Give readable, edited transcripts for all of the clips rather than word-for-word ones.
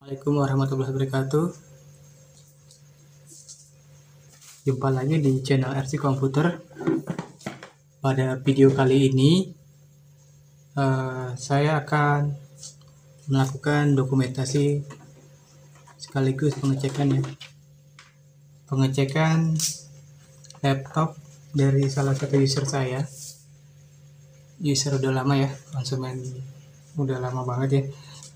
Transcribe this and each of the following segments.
Assalamualaikum warahmatullahi wabarakatuh. Jumpa lagi di channel RC Komputer. Pada video kali ini saya akan melakukan dokumentasi sekaligus pengecekan laptop dari salah satu user saya. User udah lama ya, konsumen udah lama banget ya.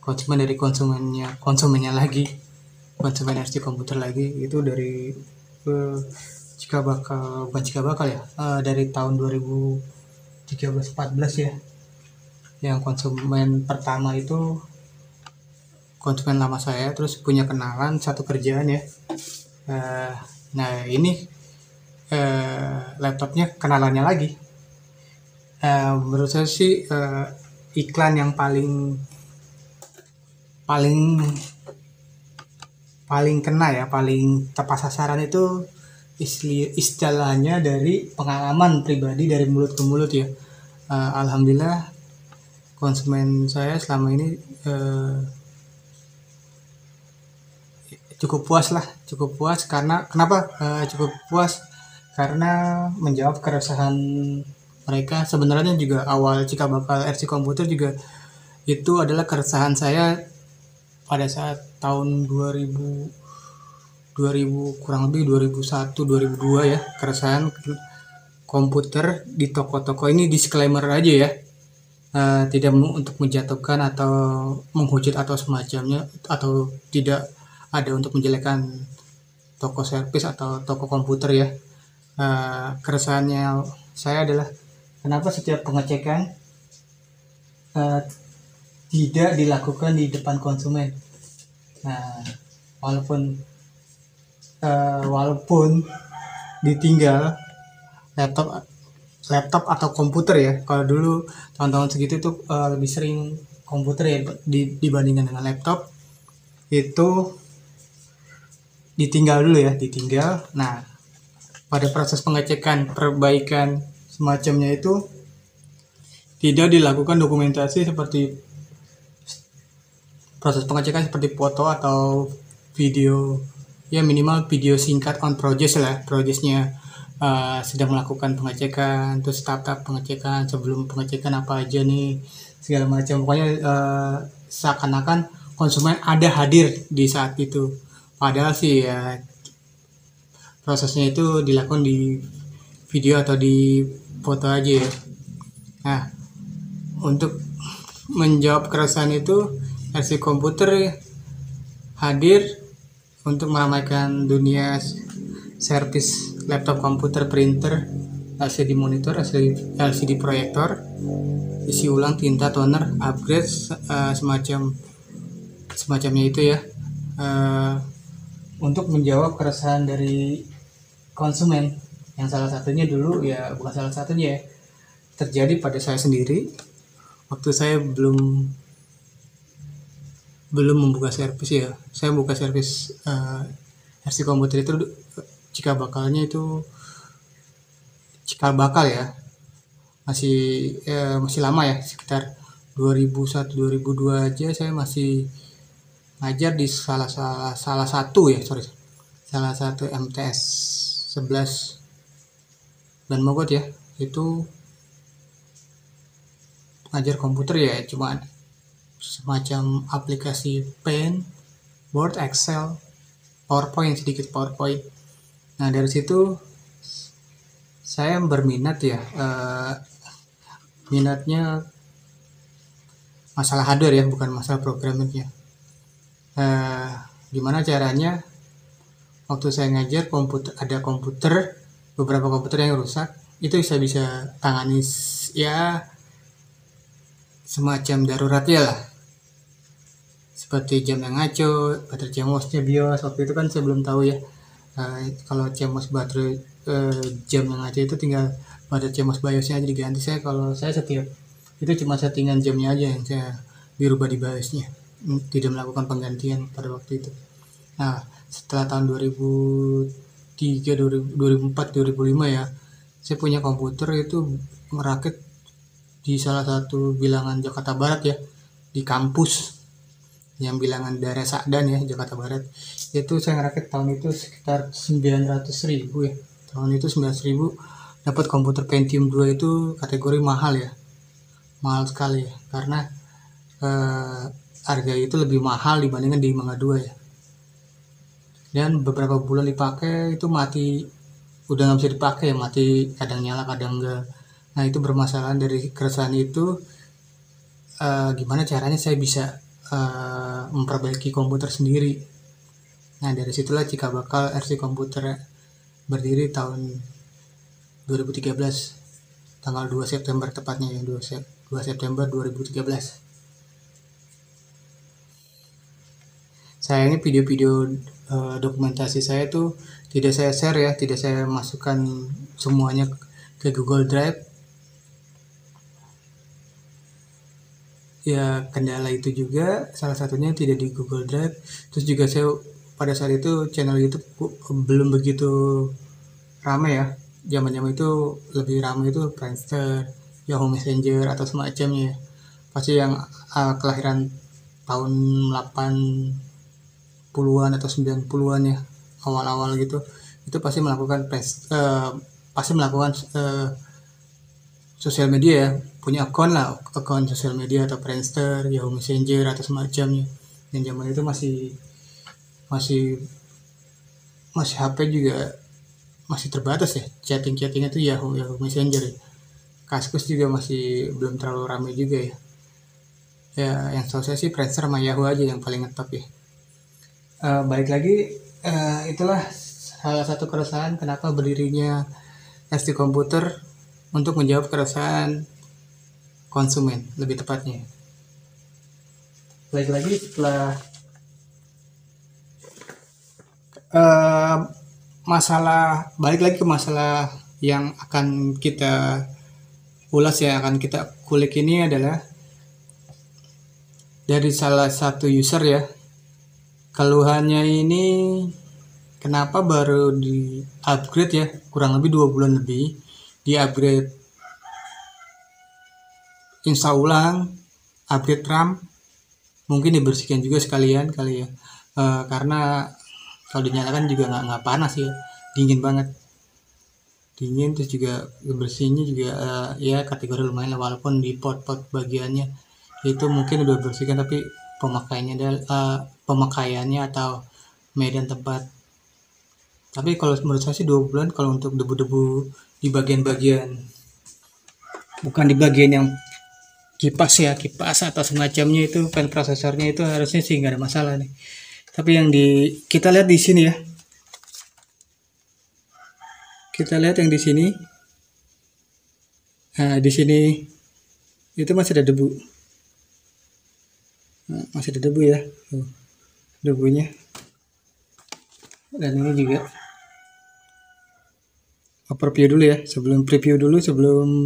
Konsumen dari konsumennya lagi, konsumen RC Komputer lagi, itu dari dari tahun 2013-14 ya. Yang konsumen pertama itu konsumen lama saya, terus punya kenalan satu kerjaan ya. Nah ini laptopnya kenalannya lagi. Menurut saya sih iklan yang paling kena ya, paling tepat sasaran itu istilahnya dari pengalaman pribadi dari mulut ke mulut ya. Alhamdulillah konsumen saya selama ini cukup puas karena kenapa cukup puas karena menjawab keresahan mereka. Sebenarnya juga awal cikal bakal RC Komputer juga itu adalah keresahan saya pada saat tahun 2000 kurang lebih 2001 2002 ya, keresahan komputer di toko-toko. Ini disclaimer aja ya, tidak untuk menjatuhkan atau menghujat atau semacamnya, atau tidak ada untuk menjelekkan toko servis atau toko komputer ya. Keresahannya saya adalah kenapa setiap pengecekan tidak dilakukan di depan konsumen. Nah, walaupun ditinggal laptop atau komputer ya. Kalau dulu tahun-tahun segitu itu lebih sering komputer ya dibandingkan dengan laptop. Itu ditinggal. Nah, pada proses pengecekan, perbaikan semacamnya itu tidak dilakukan dokumentasi seperti proses pengecekan seperti foto atau video ya, minimal video singkat on progressnya sedang melakukan pengecekan, terus tahap pengecekan, sebelum pengecekan apa aja nih, segala macam. Pokoknya seakan-akan konsumen ada hadir di saat itu, padahal sih ya prosesnya itu dilakukan di video atau di foto aja ya. Nah, untuk menjawab keresahan itu RC Komputer hadir untuk meramaikan dunia servis laptop, komputer, printer, LCD monitor, LCD proyektor, isi ulang, tinta, toner, upgrade, semacamnya itu ya. Untuk menjawab keresahan dari konsumen yang salah satunya dulu ya, bukan salah satunya ya, terjadi pada saya sendiri waktu saya belum membuka servis ya. Saya buka servis RC Komputer itu cikal bakal ya, masih lama ya, sekitar 2001-2002 aja saya masih ngajar di salah satu MTS 11 dan Mogot ya. Itu ngajar komputer ya, cuma semacam aplikasi Paint, Word, Excel, sedikit PowerPoint. Nah, dari situ saya berminat ya, minatnya masalah hardware ya, bukan masalah programmingnya. Gimana caranya waktu saya ngajar beberapa komputer yang rusak, itu saya bisa tangani ya semacam daruratnya lah, seperti jam yang ngaco, baterai CMOS-nya BIOS. Waktu itu kan saya belum tahu ya, kalau CMOS baterai jam yang ngaco itu tinggal baterai CMOS BIOS-nya aja diganti. Kalau saya setiap itu cuma settingan jamnya aja yang saya dirubah di BIOS-nya, tidak melakukan penggantian pada waktu itu. Nah, setelah tahun 2003, 2004, 2005 ya, saya punya komputer itu merakit di salah satu bilangan Jakarta Barat ya, di kampus yang bilangan daerah Sakdan ya, Jakarta Barat. Itu saya ngerakit tahun itu sekitar 900.000 ya. Tahun itu 900.000 dapat komputer Pentium 2 itu kategori mahal ya. Mahal sekali ya, karena harga itu lebih mahal dibandingkan di Mangga 2 ya. Dan beberapa bulan dipakai itu mati, udah nggak bisa dipakai ya, mati, kadang nyala kadang enggak. Nah itu bermasalah. Dari keresahan itu gimana caranya saya bisa memperbaiki komputer sendiri. Nah dari situlah cikal bakal RC Komputer berdiri tahun 2013, tanggal 2 September tepatnya ya, 2 September 2013. Sayangnya video-video dokumentasi saya tuh tidak saya share ya, tidak saya masukkan semuanya ke Google Drive. Ya kendala itu juga salah satunya tidak di Google Drive. Terus juga saya pada saat itu channel YouTube belum begitu ramai ya. Zaman-zaman itu lebih ramai itu Friendster, Yahoo Messenger atau semacamnya. Pasti yang kelahiran tahun 80-an atau 90-an ya, awal-awal gitu. Itu pasti melakukan sosial media ya, punya akun sosial media atau Friendster, Yahoo Messenger atau semacamnya. Dan zaman itu masih HP juga masih terbatas ya, chattingnya tuh Yahoo Messenger ya. Kaskus juga masih belum terlalu ramai juga ya. Ya yang tahu saya sih Friendster sama Yahoo aja yang paling ngetop ya. Balik lagi, itulah salah satu keresahan kenapa berdirinya RC Komputer, untuk menjawab keresahan konsumen lebih tepatnya. Balik lagi setelah balik lagi ke masalah yang akan kita ulas ya, akan kita kulik ini adalah dari salah satu user ya. Keluhannya ini kenapa baru di upgrade ya, kurang lebih 2 bulan lebih di upgrade, install ulang, upgrade RAM, mungkin dibersihkan juga sekalian kali ya, karena kalau dinyalakan juga nggak panas ya, dingin banget, dingin. Terus juga bersihnya juga ya kategori lumayan lah, walaupun di port bagiannya itu mungkin udah bersihkan, tapi pemakaiannya atau medan tempat. Tapi kalau menurut saya sih 2 bulan kalau untuk debu-debu di bagian-bagian, bukan di bagian yang kipas atau semacamnya, itu pen prosesornya itu harusnya sih nggak ada masalah nih. Tapi yang kita lihat di sini ya, kita lihat yang di sini, nah di sini itu masih ada debu, masih ada debu ya, debunya. Dan ini juga preview dulu ya, sebelum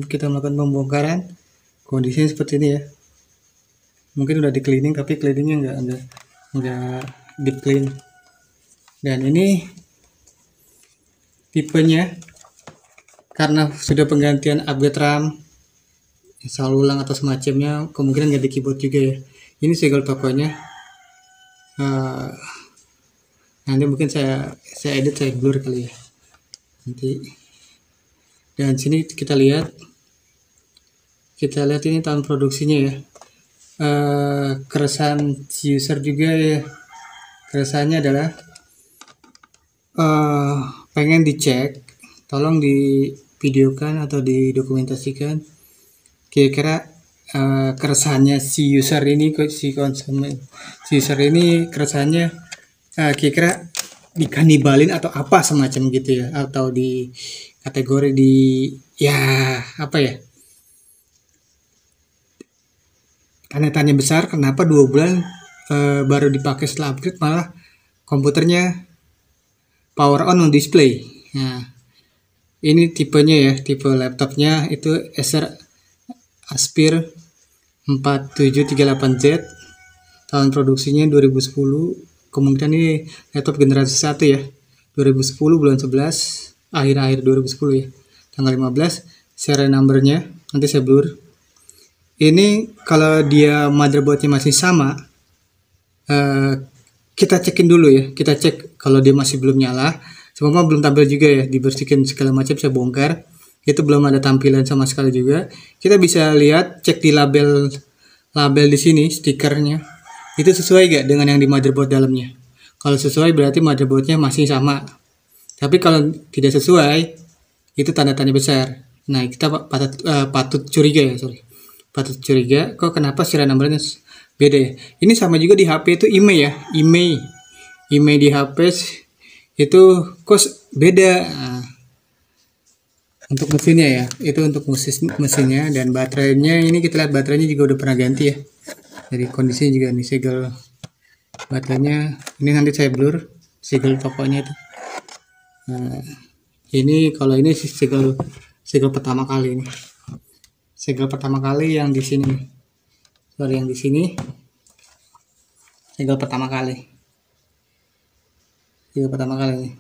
kita melakukan pembongkaran. Kondisinya seperti ini ya, mungkin udah di cleaning tapi cleaningnya nggak deep clean. Dan ini tipenya, karena sudah penggantian upgrade RAM, install ulang atau semacamnya, kemungkinan ganti keyboard juga ya. Ini segel tokonya, nanti mungkin saya edit, saya blur kali ya nanti. Dan sini kita lihat ini tahun produksinya ya. Keresahan user juga ya, keresahannya adalah pengen dicek, tolong divideokan atau didokumentasikan kira-kira keresahannya si user ini, keresahannya kira-kira dikanibalin atau apa semacam gitu ya, atau di kategori tanya-tanya besar, kenapa 2 bulan baru dipakai setelah upgrade malah komputernya power on display. Nah ini tipenya ya, tipe laptopnya itu Acer Aspire 4738Z, tahun produksinya 2010. Kemungkinan ini laptop generasi 1 ya, 2010 bulan 11, akhir 2010 ya, tanggal 15. Serial numbernya nanti saya blur. Ini kalau dia motherboardnya masih sama, eh, kita cekin dulu ya, kita cek kalau dia masih belum nyala, semua belum tampil juga ya, dibersihkan segala macam, saya bongkar, itu belum ada tampilan sama sekali juga. Kita bisa lihat, cek di label di sini, stikernya, itu sesuai gak dengan yang di motherboard dalamnya. Kalau sesuai berarti motherboardnya masih sama, tapi kalau tidak sesuai, itu tanda tanya besar. Nah, kita patut curiga ya, patut curiga, kok kenapa serial numbernya beda ya. Ini sama juga di HP itu IMEI ya, IMEI di HP itu kok beda. Nah, untuk mesinnya ya, itu untuk mesinnya, dan baterainya ini kita lihat baterainya juga udah pernah ganti ya. Dari kondisinya juga nih, segel baterainya ini nanti saya blur segel tokonya itu. Nah, ini kalau ini segel pertama kali ini. Segel pertama kali yang di sini. Sorry, yang di sini. Segel pertama kali. Segel pertama kali ini.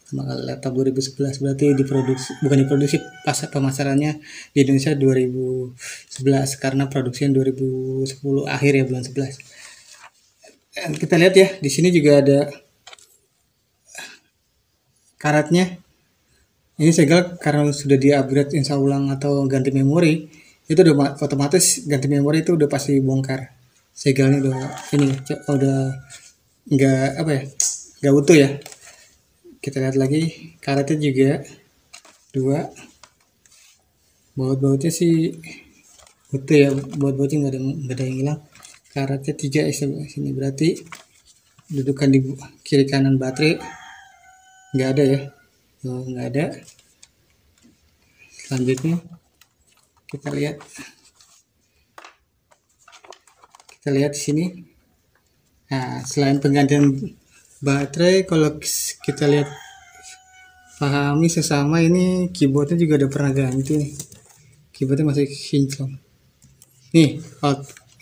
Pertama kali laptop 2011, berarti bukan diproduksi, pas pemasarannya di Indonesia 2011 karena produksinya 2010 akhir ya, bulan 11. Dan kita lihat ya, di sini juga ada karetnya. Ini segel karena sudah di-upgrade install ulang atau ganti memori, itu udah otomatis ganti memori itu udah pasti bongkar. Segelnya udah nggak utuh ya. Kita lihat lagi karetnya juga 2. Baut-bautnya sih utuh ya, baut-bautnya nggak ada yang hilang. Karetnya 3 sini, berarti dudukan di kiri kanan baterai nggak ada ya. Nggak ada. Selanjutnya kita lihat di sini. Nah, selain penggantian baterai, kalau kita lihat pahami sesama, ini keyboardnya juga udah pernah ganti nih. Keyboardnya masih kinclong. Nih,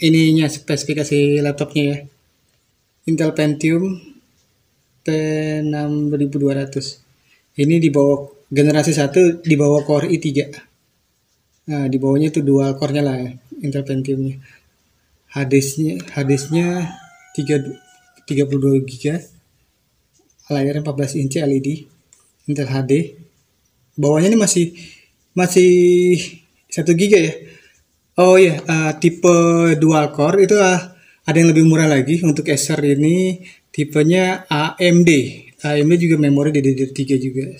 ininya spesifikasi laptopnya ya. Intel Pentium T6200. Ini di bawah generasi 1, di bawah Core i3. Nah, di bawahnya itu dual core-nya lah ya, Intel Pentium-nya. Harddisk-nya 32 GB. Layarnya 14 inci LED Intel HD. Bawahnya ini masih 1 GB ya. Oh ya, tipe dual core itu ada yang lebih murah lagi. Untuk Acer ini tipenya AMD. AMD juga memori DDR3 juga.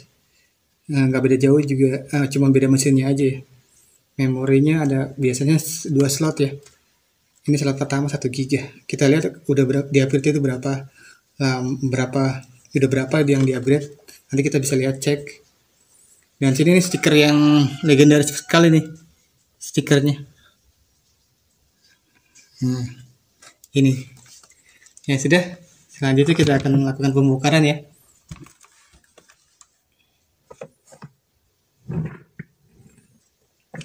Nah, nggak beda jauh juga, cuma beda mesinnya aja ya. Memorinya ada biasanya 2 slot ya. Ini slot pertama 1 GB. Kita lihat udah di upgrade itu berapa yang di upgrade. Nanti kita bisa lihat, cek. Dan sini nih stiker yang legendaris sekali nih, stikernya. Nah, ini. Ya sudah. Selanjutnya kita akan melakukan pembongkaran ya.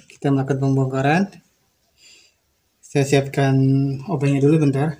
Kita melakukan pembongkaran. Saya siapkan obengnya dulu bentar.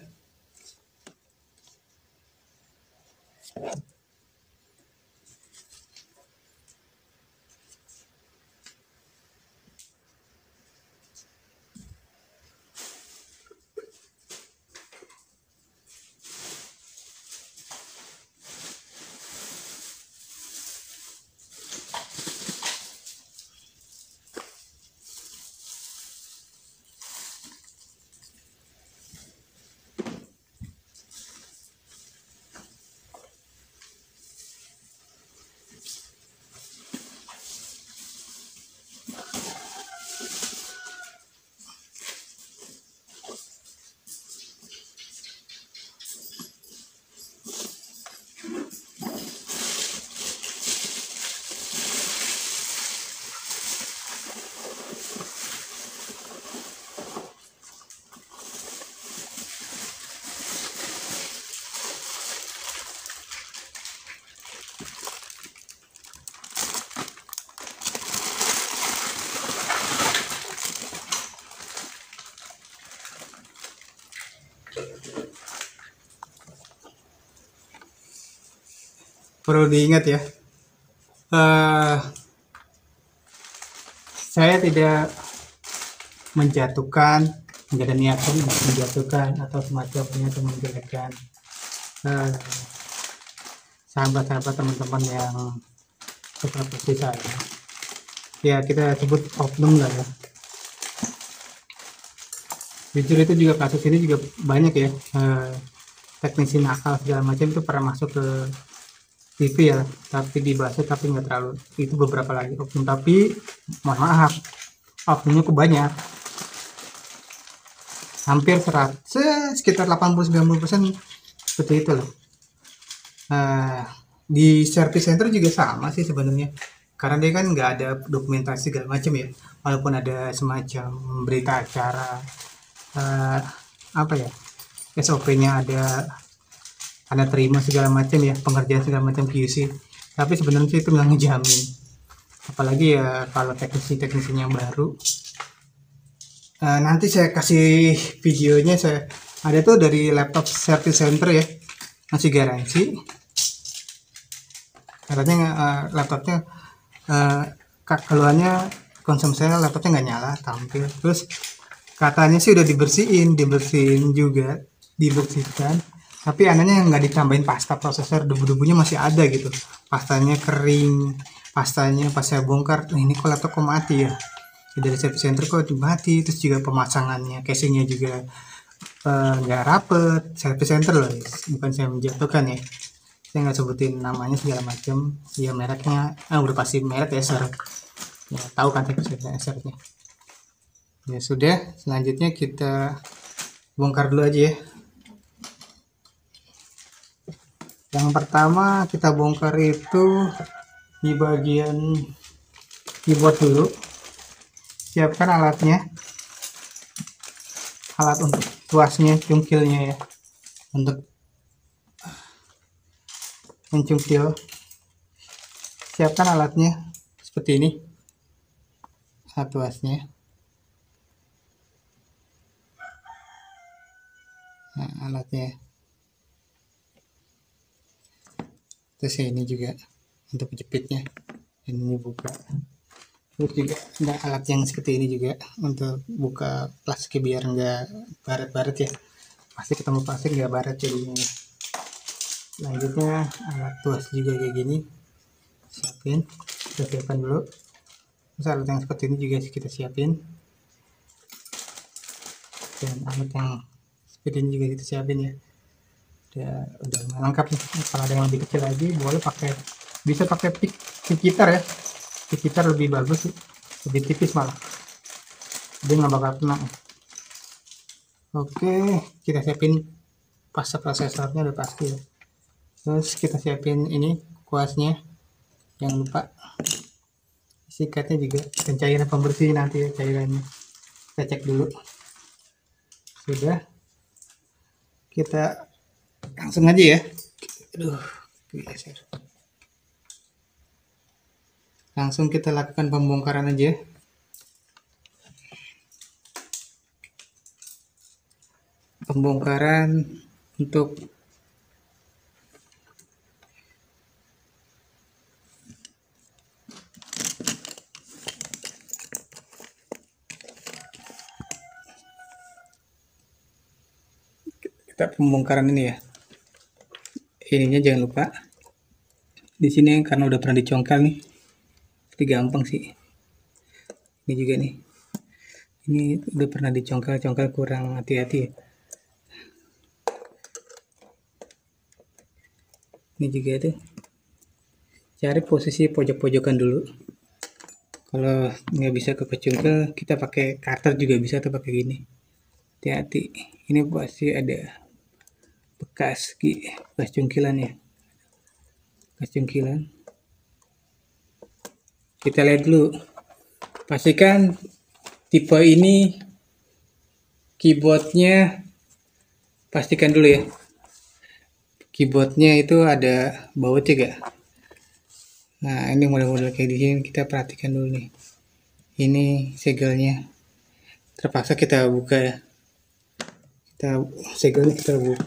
Perlu diingat ya, saya tidak menjatuhkan nggak ada niatan menjatuhkan atau semacamnya atau menjelekkan sahabat-sahabat teman-teman yang seperti saya. Ya kita sebut oknum lah ya. Jujur itu juga kasus ini juga banyak ya, teknisi nakal segala macam itu pernah masuk ke TV ya, tapi dibahas tapi nggak terlalu, itu beberapa lagi oknum, tapi mohon maaf oknumnya banyak, hampir sekitar 80-90% seperti itu loh. Di service center juga sama sih sebenarnya, karena dia kan nggak ada dokumentasi segala macam ya, walaupun ada semacam berita acara, apa ya, SOP-nya ada, tanda terima segala macam ya, pengerjaan segala macam QC, tapi sebenarnya itu nggak ngejamin, apalagi ya kalau teknisinya baru. Nanti saya kasih videonya, saya ada tuh dari laptop service center ya, masih garansi katanya. Laptopnya keluarnya konsumsi laptopnya nggak nyala tampil, terus katanya sih udah dibersihin juga, dibersihkan, tapi anehnya nggak ditambahin pasta prosesor, debu-debunya masih ada gitu, pastanya kering, pastanya pas saya bongkar, ini kok laptop kok mati ya, dari service center kok mati. Terus juga pemasangannya, casingnya juga nggak rapet. Service center loh, bukan saya menjatuhkan ya, saya nggak sebutin namanya segala macam ya, mereknya udah pasti merek Acer ya, tahu kan service center Acernya. Ya sudah, selanjutnya kita bongkar dulu aja ya. Yang pertama kita bongkar itu di bagian keyboard dulu. Siapkan alatnya, alat untuk tuasnya, cungkilnya ya, untuk mencungkil. Siapkan alatnya seperti ini, alat tuasnya. Nah, alatnya. Terus ini juga untuk jepitnya, ini buka. Terus juga ada alat yang seperti ini juga untuk buka plastik biar enggak baret-baret ya, pasti ketemu plastik enggak baret jadinya. Selanjutnya alat tuas juga kayak gini, kita siapkan dulu. Terus alat yang seperti ini juga kita siapin, dan alat yang seperti ini juga kita siapin ya. Udah lengkap nih. Kalau ada yang lebih kecil lagi boleh bisa pakai pick gitar ya, pick gitar lebih bagus sih, lebih tipis malah, dia nggak bakal kena. Oke, kita siapin pasta prosesornya udah pasti ya. Terus kita siapin ini kuasnya, jangan lupa sikatnya juga, dan cairan pembersih nanti ya, cairannya kita cek dulu. Sudah, kita langsung aja ya. Langsung kita lakukan pembongkaran aja. Pembongkaran untuk pembongkaran ini ya, ininya jangan lupa di sini karena udah pernah dicongkel nih, jadi gampang sih. Ini juga nih, ini udah pernah dicongkel kurang hati-hati ya. Ini juga tuh, cari posisi pojok-pojokan dulu. Kalau nggak bisa kecongkel, kita pakai cutter juga bisa tuh, pakai gini. Hati-hati, ini pasti ada bekas cungkilan ya, bekas cungkilan. Kita lihat dulu, pastikan tipe ini keyboardnya, pastikan dulu ya, keyboardnya itu ada bautnya gak. Nah ini model-model kayak gini kita perhatikan dulu nih, ini segelnya terpaksa kita buka ya, segelnya kita buka,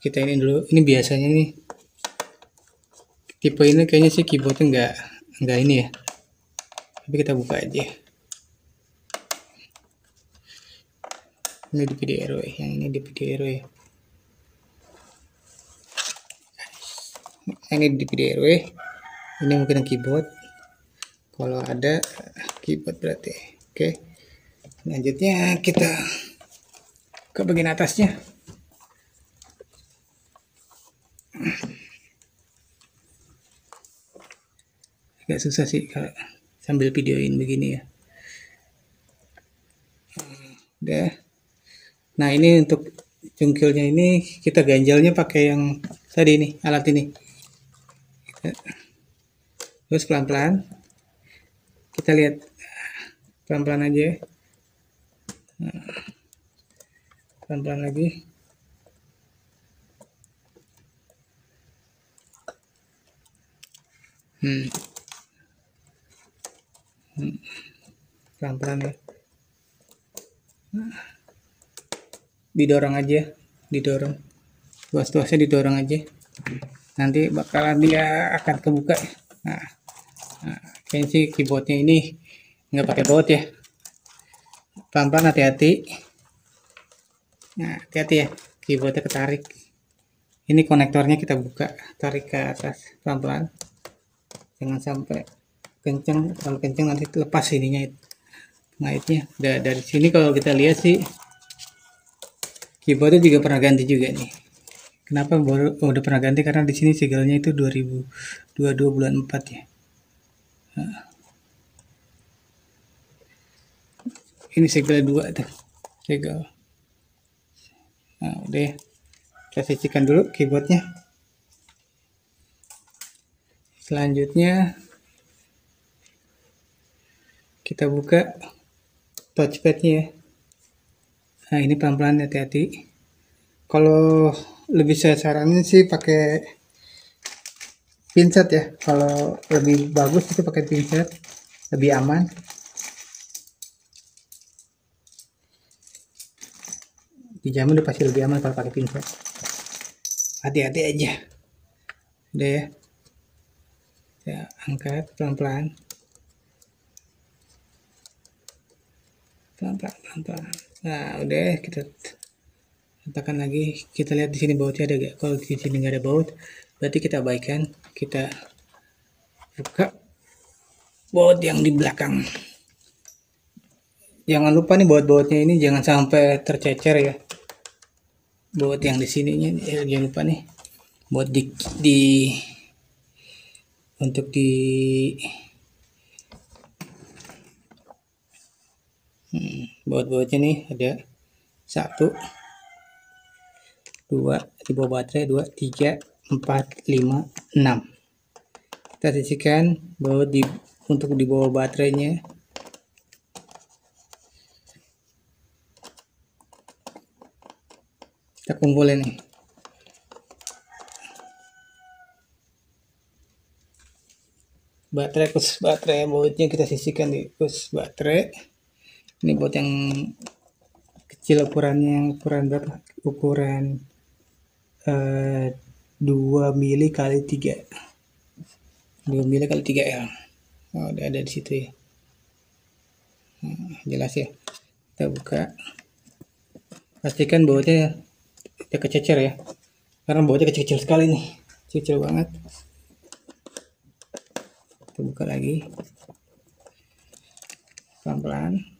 kita ini dulu. Ini biasanya nih tipe ini kayaknya sih keyboardnya enggak ini ya, tapi kita buka aja. Ini di video RW, yang ini di video RW. Ini di video RW. Ini mungkin keyboard. Kalau ada keyboard berarti. Oke. Selanjutnya kita ke bagian atasnya. Agak susah sih kalau sambil videoin begini ya. Udah. Nah, ini untuk cungkilnya ini kita ganjalnya pakai yang tadi nih, alat ini. Terus pelan-pelan kita lihat, pelan-pelan aja. Pelan-pelan lagi. Pelan-pelan ya. Didorong aja, didorong. Luas-luasnya didorong aja. Nanti bakalan dia akan kebuka. Nah kayaknya sih keyboardnya ini nggak pakai baut ya. Pelan-pelan, hati-hati. Nah, hati-hati ya, keyboardnya ketarik. Ini konektornya kita buka, tarik ke atas pelan-pelan. Jangan sampai kenceng, kalau kenceng nanti lepas ininya, ngaitnya. Dari sini kalau kita lihat sih keyboardnya juga pernah ganti juga nih. Kenapa udah pernah ganti? Karena di sini segelnya itu 2022 bulan 4 ya. Nah, ini segel 2 tuh, segel. Nah, udah kita sisihkan dulu keyboardnya. Selanjutnya kita buka touchpadnya ya. Nah, ini pelan-pelan, hati-hati. Kalau lebih saya saranin sih pakai pinset ya. Kalau lebih bagus itu pakai pinset, lebih aman. Dijamin udah pasti lebih aman kalau pakai pinset. Hati-hati aja. Udah ya. Ya, angkat pelan-pelan. Pelan-pelan. Nah, udah kita letakkan lagi. Kita lihat di sini bautnya ada gak? Kalau di sini nggak ada baut, berarti kita abaikan. Kita buka baut yang di belakang. Jangan lupa nih baut-bautnya ini jangan sampai tercecer ya. Baut yang di sininya jangan lupa nih. Baut untuk di baut-bautnya nih ada 1, 2 di bawah baterai, 2, 3, 4, 5, 6. Kita sisihkan baut untuk di bawah baterainya. Kita kumpulin nih. Baterai, khusus baterai, bautnya kita sisihkan di khusus baterai. Ini baut yang kecil, ukurannya ukuran berapa? Ukuran 2 mili kali 3. 2 mili kali 3 L. Oh, udah ada di situ ya. Nah, jelas ya. Kita buka. Pastikan bautnya tidak kececer ya. Karena bautnya kecil-kecil sekali nih. Kecil banget. Kita buka lagi. Pelan-pelan.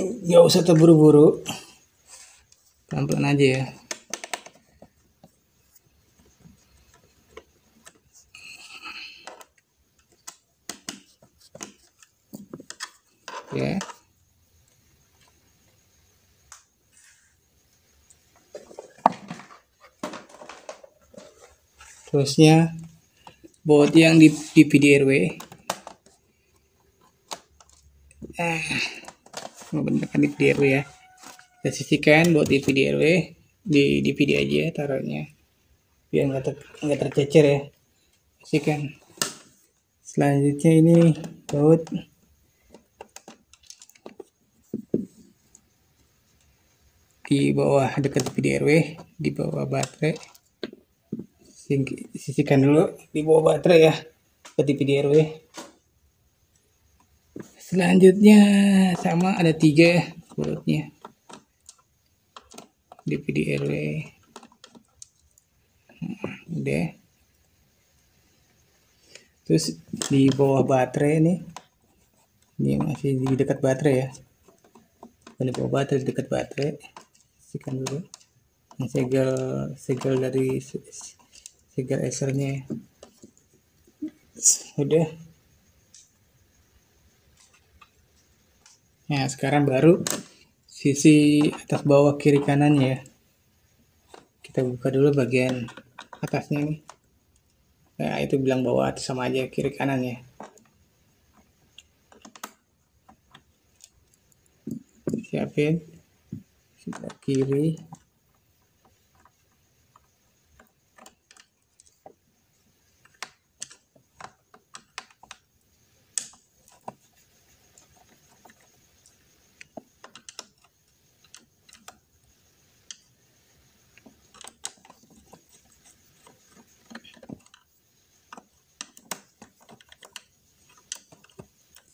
Nggak usah terburu-buru, pelan-pelan aja ya. Ya. Terusnya baut yang di PDRW. Menggunakan di PDRW ya. Kita sisihkan baut di PDRW, di DVD aja taruhnya biar nggak tercecer ya. Sisihkan. Selanjutnya ini baut di bawah dekat PDRW, di bawah baterai. Sisihkan dulu di bawah baterai ya, dekat PDRW. Selanjutnya sama ada 3 bautnya di PDRW. Udah. Terus di bawah baterai ini masih di dekat baterai ya. Di bawah baterai, dekat baterai. Sisihkan dulu. Segel dari segel esernya. Udah. Nah, sekarang baru sisi atas bawah kiri kanannya ya. Kita buka dulu bagian atasnya nih. Nah, itu bilang bawah atas sama aja, kiri kanan ya. Siapin sebelah kiri.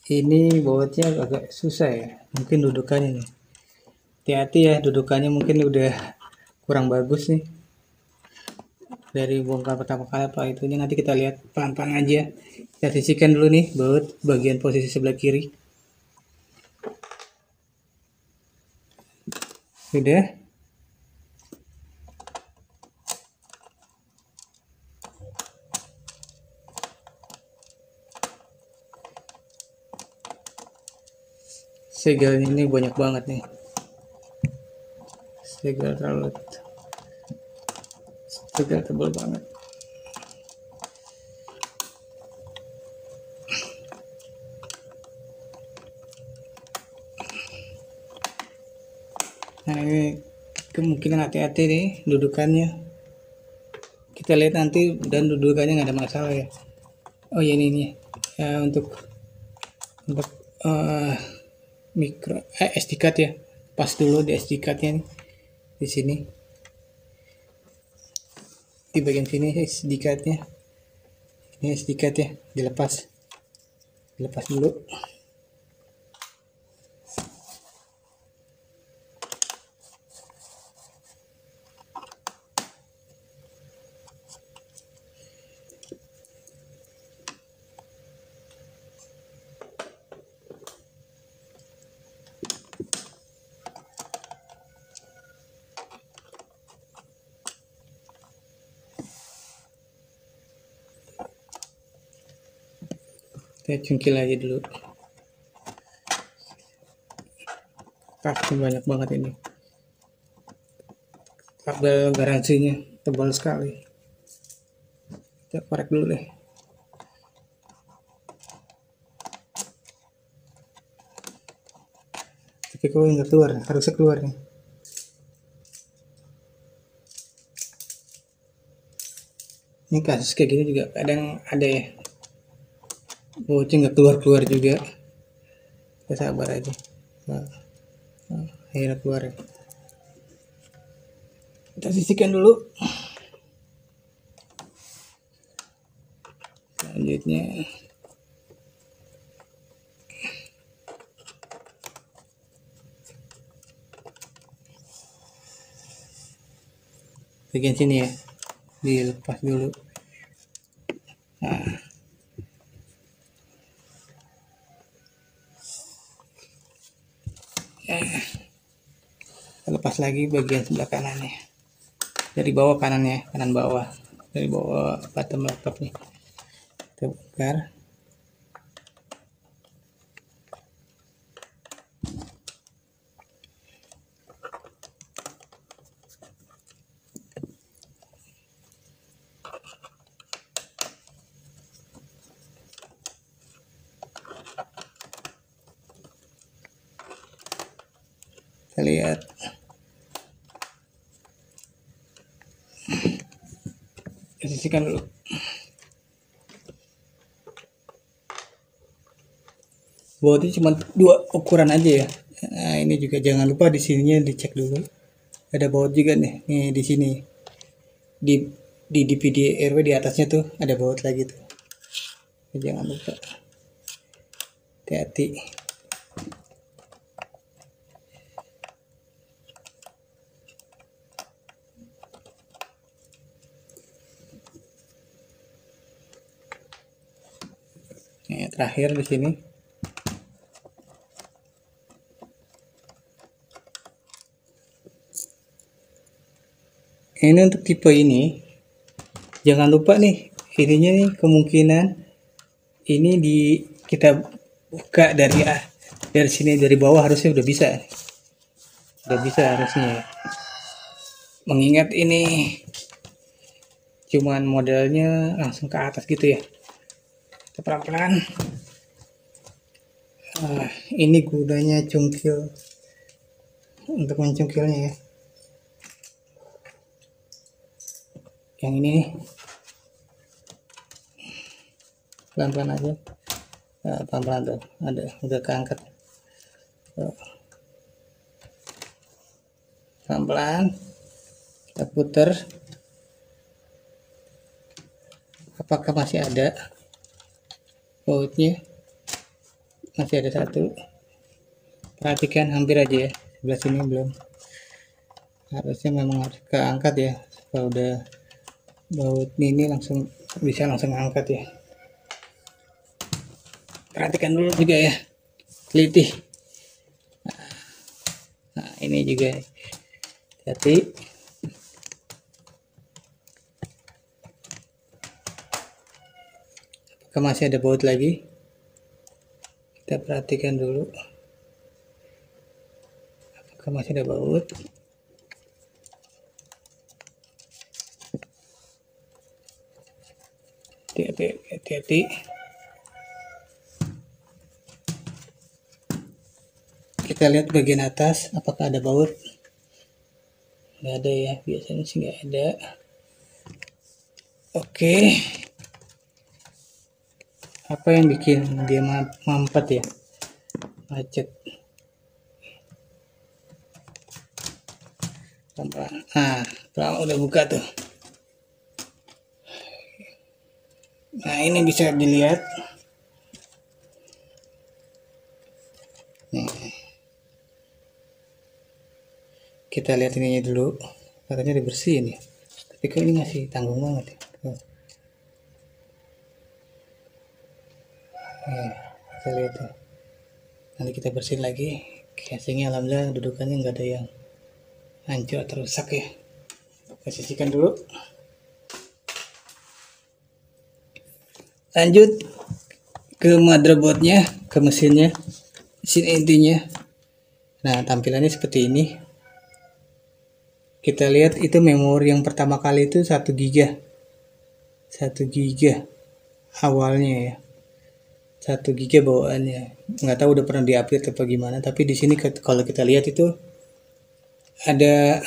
Ini bautnya agak susah ya, mungkin dudukannya nih. Hati-hati ya, dudukannya mungkin udah kurang bagus nih. Dari bongkar pertama kali apa itunya, nanti kita lihat pelan-pelan aja. Kita sisihkan dulu nih baut bagian posisi sebelah kiri. Sudah. Segelnya ini banyak banget nih. Segel tebal banget. Nah, ini kemungkinan hati-hati nih dudukannya. Kita lihat nanti, dan dudukannya nggak ada masalah ya. Oh ya, ini ya, untuk micro SD card ya. Pas dulu di SD cardnya nih, di sini, di bagian sini SD cardnya. Ini SD card ya, dilepas dulu. Kita cungkil aja dulu. Pasti banyak banget ini. Kabel garansinya tebal sekali. Kita korek dulu deh. Tapi kok nggak keluar, harusnya keluar nih. Ini kasus kayak gini juga kadang ada ya. Bautnya nggak keluar juga. Kita sabar aja. Nah, akhirnya keluar ya. Kita sisihkan dulu. Selanjutnya bagian sini ya, dilepas dulu. Nah, lepas lagi bagian sebelah kanannya, dari bawah kanannya, kanan bawah, dari bawah bottom laptop nih. Kita bongkar. Kita lihat. Sisihkan dulu. Bautnya cuma 2 ukuran aja ya. Nah, ini juga jangan lupa di sininya dicek dulu. Ada baut juga nih di sini. Di DPD RW di atasnya tuh ada baut lagi tuh. Jangan lupa. Hati-hati. Terakhir di sini. Ini untuk tipe ini. Jangan lupa nih, ininya nih kemungkinan ini kita buka dari sini, dari bawah harusnya udah bisa. Udah bisa harusnya. Mengingat ini cuman modelnya langsung ke atas gitu ya. Kita pelan-pelan. Ini gunanya cungkil untuk mencungkilnya ya. Yang ini nih pelan-pelan aja, pelan-pelan tuh, udah keangkat, pelan-pelan kita puter. Apakah masih ada bautnya? Masih ada satu. Perhatikan, hampir aja ya, sebelah sini belum. Harusnya memang harus keangkat ya, kalau udah baut ini langsung bisa langsung angkat ya. Perhatikan dulu juga ya, teliti. Nah ini juga hati. Apakah masih ada baut lagi? Kita perhatikan dulu. Apakah masih ada baut? Hati-hati. Kita lihat bagian atas, apakah ada baut? Nggak ada ya, biasanya sih nggak ada. Oke. Apa yang bikin dia mampet ya? Macet. Nah, udah buka tuh. Nah, ini bisa dilihat. Nih. Kita lihat ininya dulu. Katanya dibersihin ya. Tapi kok ini masih tanggung banget ya. Kita lihat tuh. Nanti kita bersihin lagi. Casingnya alhamdulillah dudukannya nggak ada yang hancur atau rusak ya. Kita sisihkan dulu. Lanjut ke motherboardnya, ke mesinnya, mesin intinya. Nah, tampilannya seperti ini. Kita lihat itu memori yang pertama kali itu 1 GB. 1 GB awalnya ya. 1 GB bawaannya. Nggak tahu udah pernah di-upgrade atau gimana, tapi di sini kalau kita lihat itu ada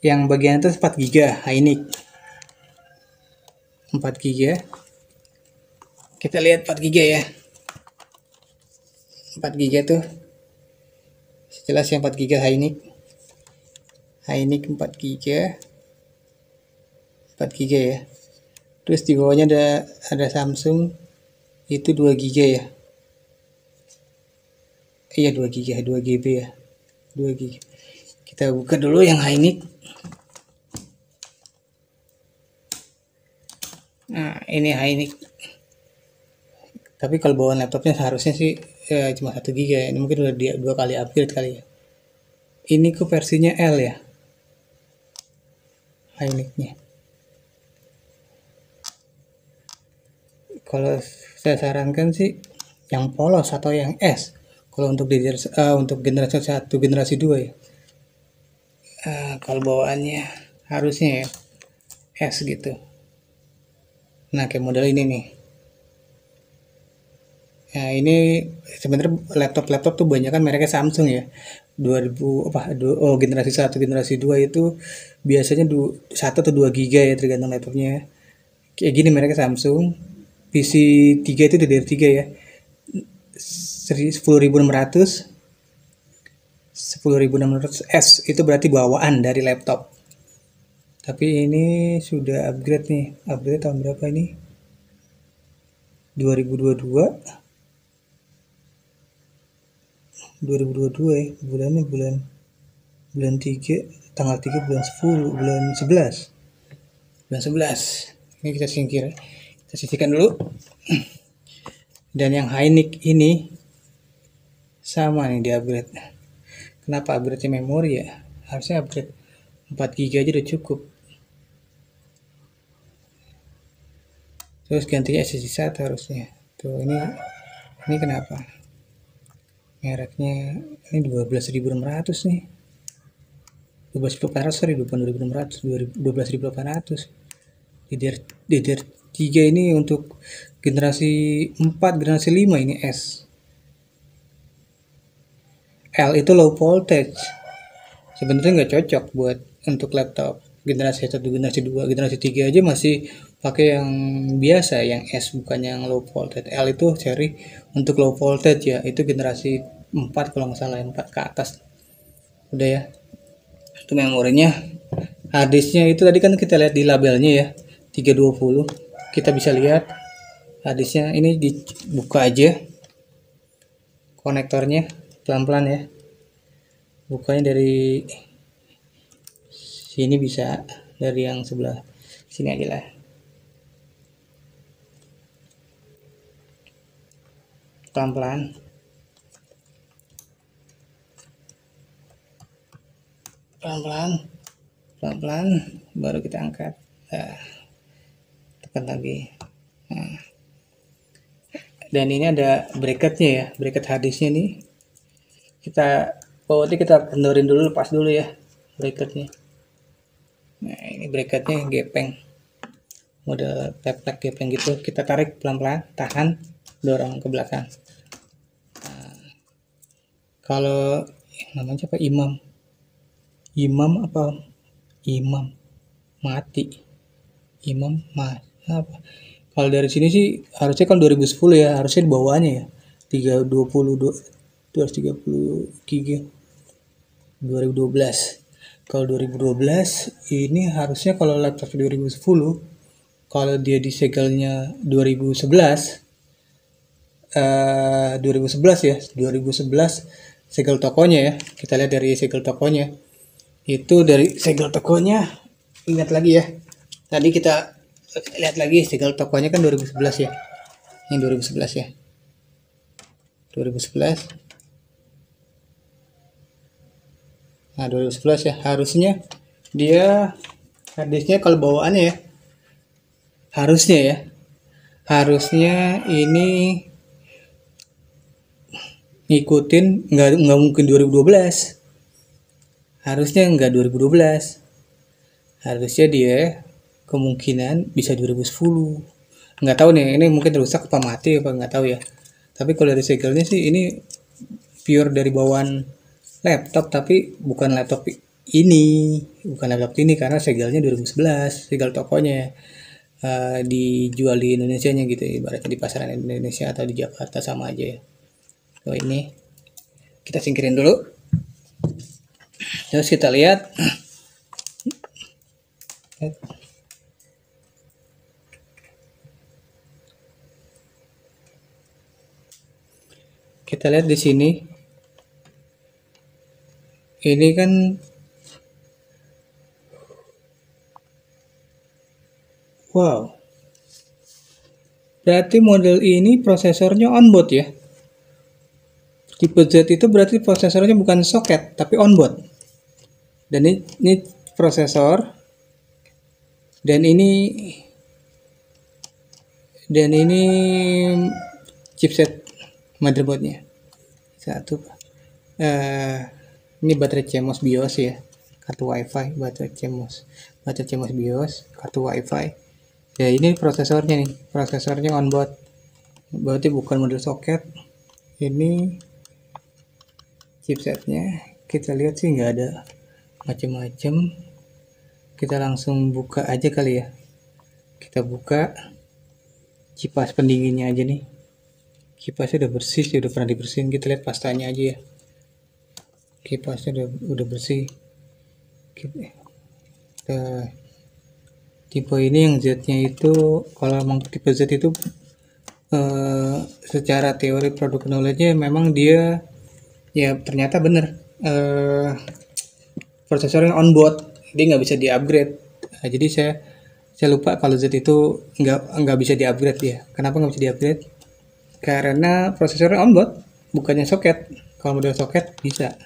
yang bagian atas 4 GB Hynix. 4 GB. Kita lihat 4 GB ya. 4 GB tuh. Jelas yang 4 GB Hynix. Hynix 4 GB. 4 GB ya. Terus di bawahnya ada Samsung itu 2 GB ya. Iya 2 GB, 2 GB ya. 2 GB. Kita buka dulu yang Hynix. Nah, ini Hynix. Tapi kalau bawaan laptopnya seharusnya sih cuma 1 GB ya. Ini mungkin udah 2 kali upgrade kali ya. Ini ke versinya L ya. Hynix-nya. Kalau saya sarankan sih yang polos atau yang S. Kalau untuk untuk generasi 1, generasi 2 ya. Kalau bawaannya harusnya ya S gitu. Nah, kayak model ini nih. Nah, ini sebenarnya laptop tuh banyak kan mereknya Samsung ya. 2000 generasi 1, generasi 2 itu biasanya 1 atau 2 GB ya tergantung laptopnya. Kayak gini mereknya Samsung. PC 3 itu DDR3 ya. 10.600 10600S itu berarti bawaan dari laptop. Tapi ini sudah upgrade nih. Upgrade tahun berapa ini? 2022 ya. Bulannya bulan 3, tanggal 3 bulan 10, bulan 11. Bulan 11. Ini kita sisihkan dulu. Dan yang Hynix ini sama nih di upgrade. Kenapa upgrade memori ya? Harusnya upgrade 4 GB aja udah cukup. Terus gantinya SSD 1 harusnya. Tuh ini kenapa? Mereknya ini 12.600 nih. 12.800, sorry, bukan 2.600, 12.800. DDR3 ini untuk generasi 4, generasi 5 ini S. L itu low voltage. Sebenarnya nggak cocok buat untuk laptop generasi 1, generasi 2, generasi 3 aja masih pakai yang biasa, yang S, bukan yang low voltage. L itu seri untuk low voltage ya, itu generasi 4 kalau nggak salah, 4 ke atas. Udah ya. Itu memorinya. Harddisknya itu tadi kan kita lihat di labelnya ya, 320. Kita bisa lihat harddisknya, ini dibuka aja konektornya pelan-pelan ya. Bukanya dari sini bisa, dari yang sebelah sini aja lah. Pelan-pelan. Pelan-pelan baru kita angkat. Nah, tekan lagi. Nah. Dan ini ada bracketnya ya, bracket harddisknya nih. Kita kendorin dulu, lepas dulu ya bracketnya. Nah, ini bracketnya gepeng, model teplek gepeng gitu. Kita tarik pelan-pelan, tahan, dorong ke belakang. Nah, kalau namanya apa, imam apa? Kalau dari sini sih harusnya kan 2010 ya, harusnya di bawahnya ya. 230 GB 2012. Kalau 2012 ini harusnya, kalau laptop 2010, kalau dia disegelnya 2011 ya, 2011 segel tokonya ya. Kita lihat dari segel tokonya. Itu dari segel tokonya, ingat lagi ya. Tadi kita lihat lagi segel tokonya kan 2011 ya. Ini 2011 ya. 2011. Nah, 2011 ya. Harusnya dia harddisknya kalau bawaannya ya. Harusnya ini ngikutin, nggak mungkin 2012. Harusnya nggak 2012. Harusnya dia kemungkinan bisa 2010. Nggak tahu nih, ini mungkin rusak apa mati apa nggak tahu ya. Tapi kalau dari segelnya sih ini pure dari bawaan laptop, tapi bukan laptop ini karena segelnya 2011, segel tokonya dijual di Indonesia nya gitu, ibaratnya di pasaran Indonesia atau di Jakarta sama aja ya. So ini kita singkirin dulu. Terus kita lihat di sini. Ini kan wow. Berarti model ini prosesornya onboard ya. Tipe Z itu berarti prosesornya bukan soket tapi onboard. Dan ini prosesor, dan ini chipset motherboardnya. Satu. Ini baterai CMOS BIOS ya, kartu WiFi, baterai CMOS BIOS, kartu WiFi. Ya ini prosesornya onboard, berarti bukan model soket. Ini chipsetnya, kita lihat sih nggak ada macam-macam. Kita langsung buka aja kali ya. Kita buka kipas pendinginnya aja nih. Kipasnya udah bersih, udah pernah dibersihin. Kita lihat pastanya aja ya. Kipasnya udah bersih. Kita tipe ini yang Z-nya itu, kalau emang tipe Z itu secara teori produk knowledge-nya memang dia ya ternyata bener, prosesornya onboard, dia nggak bisa di-upgrade. Nah, jadi saya lupa kalau Z itu nggak bisa di-upgrade dia. Kenapa nggak bisa di-upgrade? Karena prosesornya onboard, bukannya soket. Kalau model soket bisa.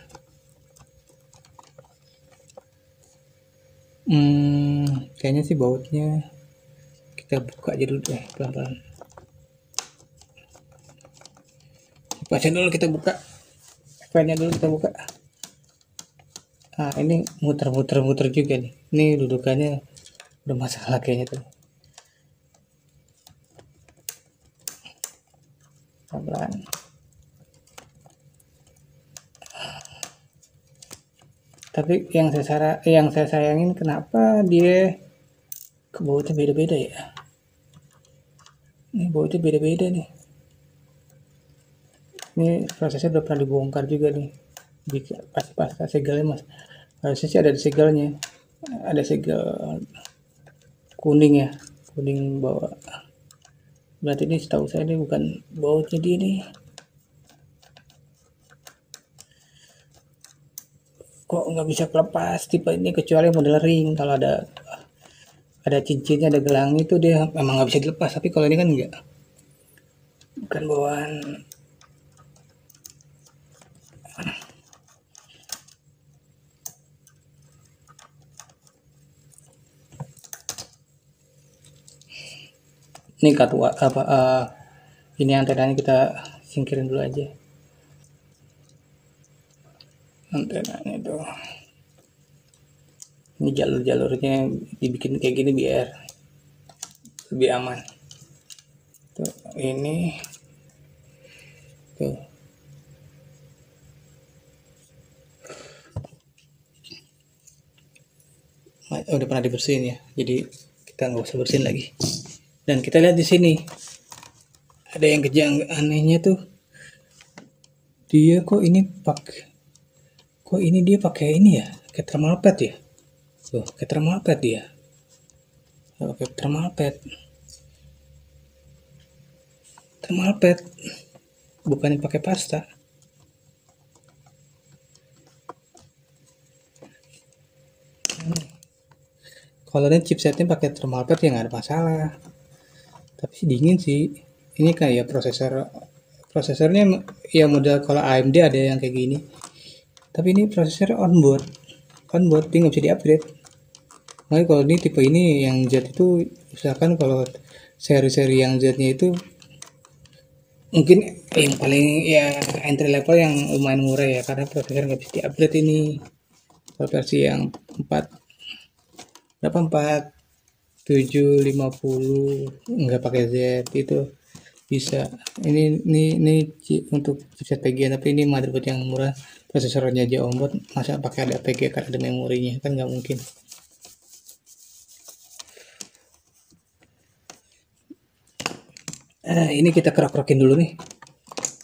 Kayaknya sih bautnya kita buka aja dulu deh pelan-pelan. Baca dulu kita buka. Filenya dulu kita buka. Nah, ini muter-muter juga nih. Ini dudukannya udah masalah kayaknya tuh. Pelan-pelan. Tapi yang saya sayangin kenapa dia bautnya beda-beda ya. Ini bautnya beda-beda nih. Ini prosesnya udah pernah dibongkar juga nih. Pas segelnya mas. Harusnya sih ada di segelnya. Ada segel kuning ya. Kuning bawah. Berarti ini setahu saya ini bukan bautnya dia nih. Kok nggak bisa lepas tipe ini kecuali model ring. Kalau ada cincinnya, ada gelang itu dia memang nggak bisa dilepas. Tapi kalau ini kan enggak. Bukan bawaan. Ini ini antenanya kita singkirin dulu aja. Antenanya itu. Ini jalur-jalurnya dibikin kayak gini biar lebih aman. Tuh, ini tuh. Udah pernah dibersihin ya. Jadi kita nggak usah bersihin lagi. Dan kita lihat di sini ada yang kejang anehnya tuh. Dia kok ini pakai ini ya, kayak thermal pad ya. Tuh, kayak thermal pad dia. Pakai thermal pad. Thermal pad. Bukannya pakai pasta. Kalau ini chipsetnya pakai thermal pad ya nggak ada masalah. Tapi dingin sih. Ini kayak prosesornya ya model kalau AMD ada yang kayak gini. Tapi ini prosesor onboard dia nggak bisa di-upgrade. Makanya kalau ini tipe ini yang Z itu, misalkan kalau seri-seri yang Z-nya itu mungkin yang paling ya entry level yang lumayan murah ya, karena prosesor nggak bisa di-upgrade ini. Kalau versi yang 4750 nggak pakai Z itu bisa. Ini untuk chipset PG, tapi ini motherboard yang murah, prosesornya aja onboard, masa pakai ada PG karena ada memorinya, kan nggak mungkin. Ini kita kerok-kerokin dulu nih.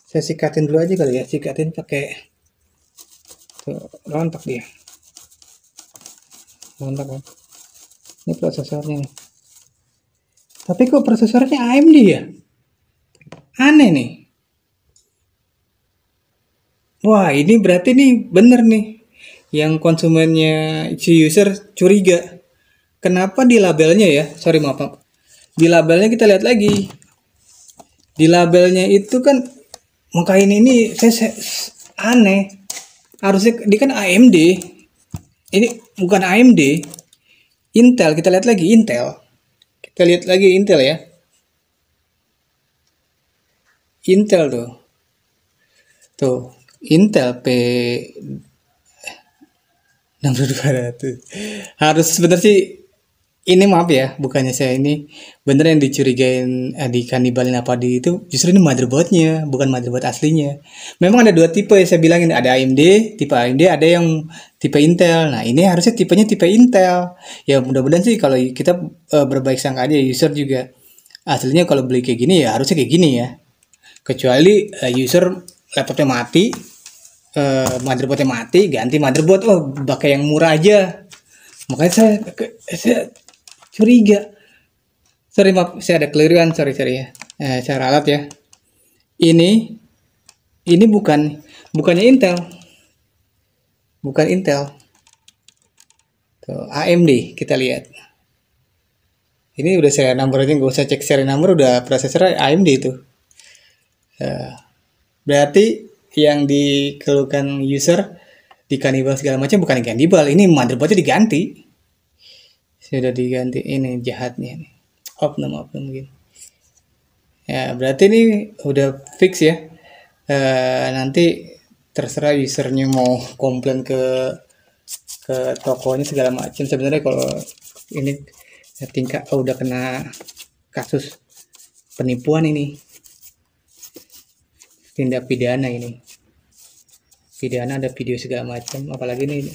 Saya sikatin dulu aja kali ya, sikatin pakai rontok dia. Rontok kan. Ini prosesornya nih. Tapi kok prosesornya AMD ya? Aneh nih. Wah, ini berarti nih bener nih. Yang konsumennya si user curiga. Kenapa di labelnya ya? Sorry maaf. Di labelnya kita lihat lagi. Di labelnya itu kan makanya ini saya aneh. Harusnya dia kan AMD. Ini bukan AMD. Intel, kita lihat lagi Intel. Kita lihat lagi Intel ya. Intel tuh. Tuh, Intel P6200. Harus sebenarnya sih ini, maaf ya, bukannya saya ini bener yang dicurigain dikanibalin apa di itu, justru ini motherboardnya, bukan motherboard aslinya. Memang ada dua tipe ya saya bilangin, ada AMD, tipe AMD, ada yang tipe Intel. Nah ini harusnya tipenya tipe Intel. Ya mudah-mudahan sih kalau kita berbaik sangka aja, user juga aslinya kalau beli kayak gini ya harusnya kayak gini ya. Kecuali user laptopnya mati, motherboardnya mati, ganti motherboard. Oh, pakai yang murah aja. Makanya saya curiga. Sorry, maaf, saya ada keliruan, sorry ya. Saya ralat ya. Ini bukannya Intel. Bukan Intel. Tuh, AMD kita lihat. Ini udah serial number aja, nggak usah cek serial number, udah prosesor AMD itu. Berarti yang dikeluhkan user di kanibal segala macam bukan kanibal, ini motherboardnya diganti. Sudah diganti, ini jahatnya nih. Oknum mungkin. Ya, berarti ini udah fix ya. Nanti terserah usernya mau komplain ke tokonya segala macam. Sebenarnya kalau ini tingkat udah kena kasus penipuan, ini tindak pidana, ini pidana, ada video segala macam. Apalagi ini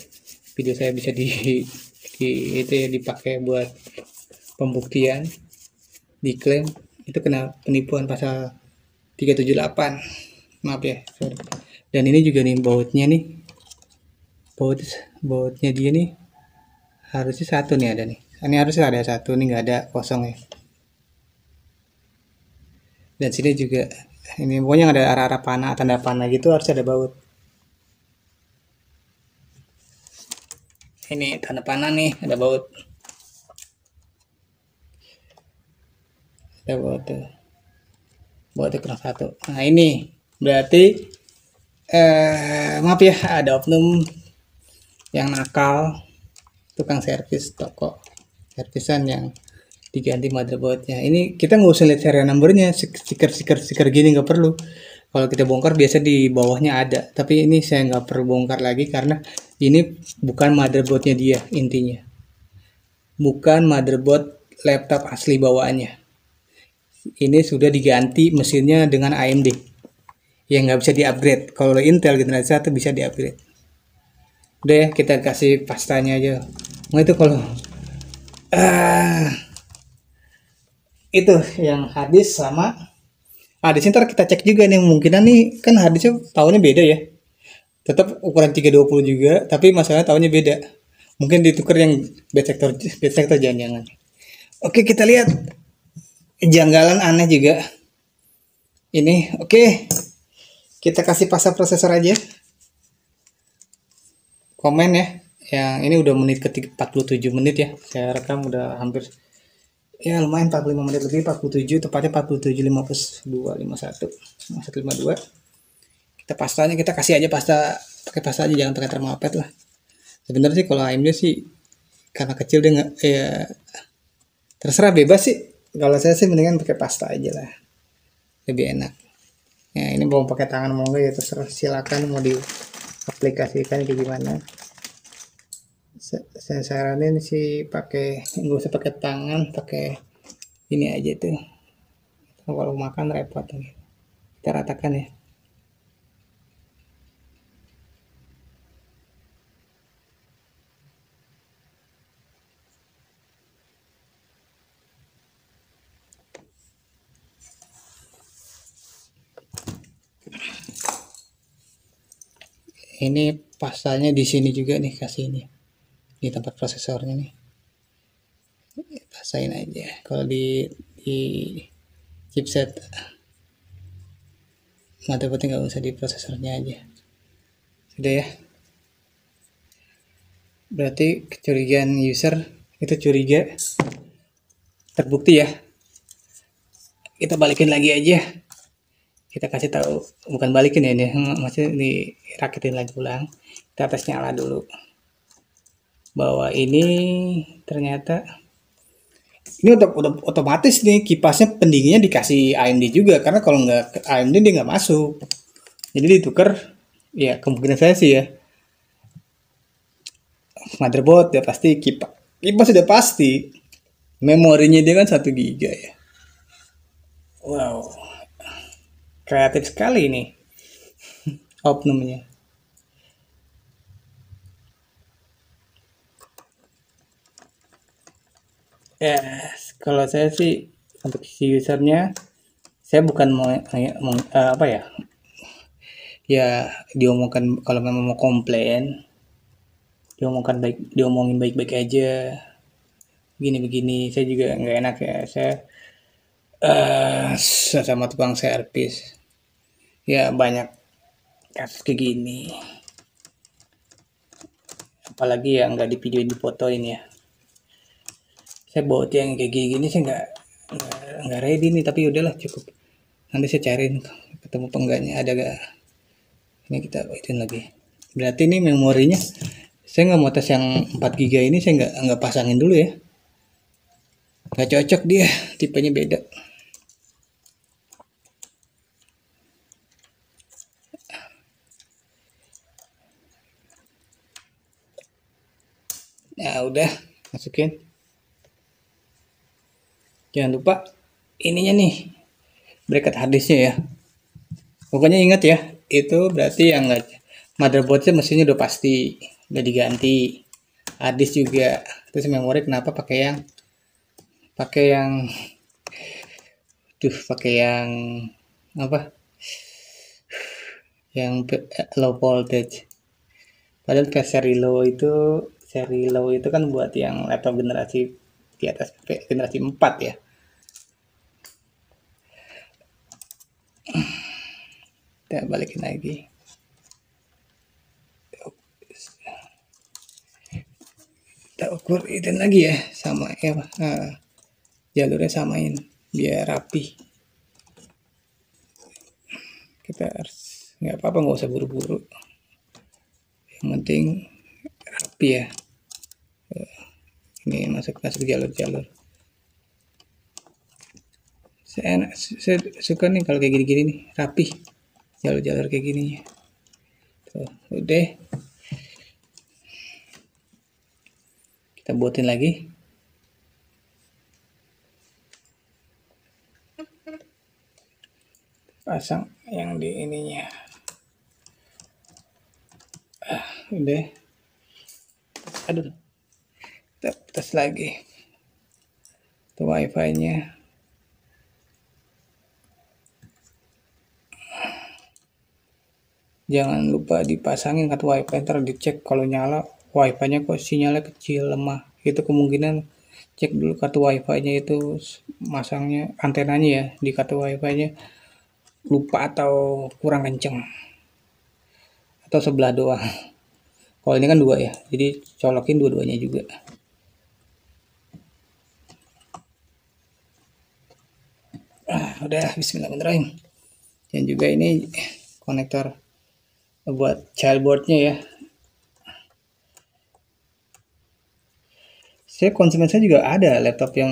video saya bisa itu ya, dipakai buat pembuktian, diklaim itu kena penipuan pasal 378. Maaf ya, sorry. Dan ini juga nih bautnya nih, bautnya dia nih harusnya satu nih, ada nih. Ini harusnya ada satu nih, nggak ada, kosong ya. Dan sini juga ini pokoknya ada arah-arah panah, tanda panah gitu, harus ada baut. Ini tanda panah nih, ada baut. Ada baut tuh. Bautnya kurang satu. Nah ini berarti maaf ya, ada oknum yang nakal, tukang servis toko servisan yang diganti motherboardnya. Ini kita nggak usah lihat serial numbernya, stiker gini nggak perlu. Kalau kita bongkar biasa di bawahnya ada, tapi ini saya nggak perlu bongkar lagi karena ini bukan motherboardnya dia, intinya bukan motherboard laptop asli bawaannya. Ini sudah diganti mesinnya dengan AMD yang nggak bisa di-upgrade. Kalau Intel generasi 1 bisa di-upgrade. Udah ya, kita kasih pastanya aja. Nah itu kalau itu yang hadis sama di sini ntar kita cek juga nih, kemungkinan nih kan hadisnya tahunnya beda ya, tetap ukuran 320 juga, tapi masalahnya tahunnya beda, mungkin ditukar yang bed sector jangan-jangan. Oke, kita lihat janggalan aneh juga ini. Oke, kita kasih pasang prosesor aja, komen ya. Yang ini udah menit ke 47 menit ya, saya rekam udah hampir ya lumayan, 45 menit lebih, 47 tepatnya 47 52 51 52. Kita pastanya kita kasih aja pasta, pakai pasta aja, jangan pakai thermalpad lah. Sebenarnya sih kalau AMD sih karena kecil dia nggak ya, terserah, bebas sih. Kalau saya sih mendingan pakai pasta aja lah, lebih enak. Ya ini mau pakai tangan mau enggak ya terserah, silakan mau diaplikasikan kayak gimana. Saya saranin sih pakai, nggak usah pakai tangan, pakai ini aja tuh. Kalau makan repot nih. Kita ratakan ya. Ini pasalnya di sini juga nih, kasih ini di tempat prosesornya nih, pasain aja. Kalau di chipset motherboardnya nggak usah, di prosesornya aja sudah ya. Berarti kecurigaan user itu curiga terbukti ya. Kita balikin lagi aja, kita kasih tahu, bukan balikin ya, ini maksudnya dirakitin lagi ulang. Kita tes nyala dulu bahwa ini ternyata ini udah otomatis nih, kipasnya pendinginnya dikasih AMD juga, karena kalau nggak AMD dia nggak masuk, jadi ditukar ya. Kemungkinan saya sih ya motherboard ya, pasti kipas sudah pasti. Memorinya dia kan 1 GB ya. Wow, kreatif sekali nih oknumnya. Kalau saya sih untuk si usernya, saya bukan apa ya, Ya diomongkan, kalau memang mau komplain diomongin baik-baik aja, begini-begini. Saya juga nggak enak ya, saya sama tukang servis ya banyak kasus kayak gini, apalagi yang nggak di video difotoin ya. Saya bawa yang kayak gini saya nggak ready nih, tapi udahlah cukup, nanti saya cariin ketemu penggaknya ada gak. Ini kita ituin lagi, berarti ini memorinya saya nggak mau tes yang 4 GB ini, saya nggak pasangin dulu ya, nggak cocok, dia tipenya beda. Nah udah, masukin, jangan lupa ininya nih, bracket harddisknya ya. Pokoknya ingat ya, itu berarti yang nggak, motherboardnya mesinnya udah pasti udah diganti, harddisk juga. Terus memori kenapa pakai yang pakai yang apa, yang low voltage, padahal kayak seri low itu kan buat yang laptop generasi di atas generasi 4 ya. Kita balikin lagi, kita ukur itu lagi ya, sama ya, jalurnya samain biar rapi. Kita harus, nggak apa-apa, nggak usah buru-buru, yang penting rapi ya. Ini masuk jalur-jalur. Saya suka nih kalau kayak gini-gini nih, rapi jalur-jalur kayak gini. Tuh, udah kita buatin lagi. Pasang yang di ininya. Udah. Aduh. Kita tes lagi. Itu wifi-nya. Jangan lupa dipasangin kartu wifi, ntar dicek kalau nyala wifi-nya kok sinyalnya kecil, lemah. Itu kemungkinan cek dulu kartu wifi-nya itu, masangnya antenanya ya di kartu wifi-nya lupa atau kurang kenceng, atau sebelah doang. Kalau ini kan dua ya, jadi colokin dua-duanya juga. Udah, bismillahirrahmanirrahim. Dan juga ini konektor buat childboardnya ya. Saya konsumen saya juga ada laptop yang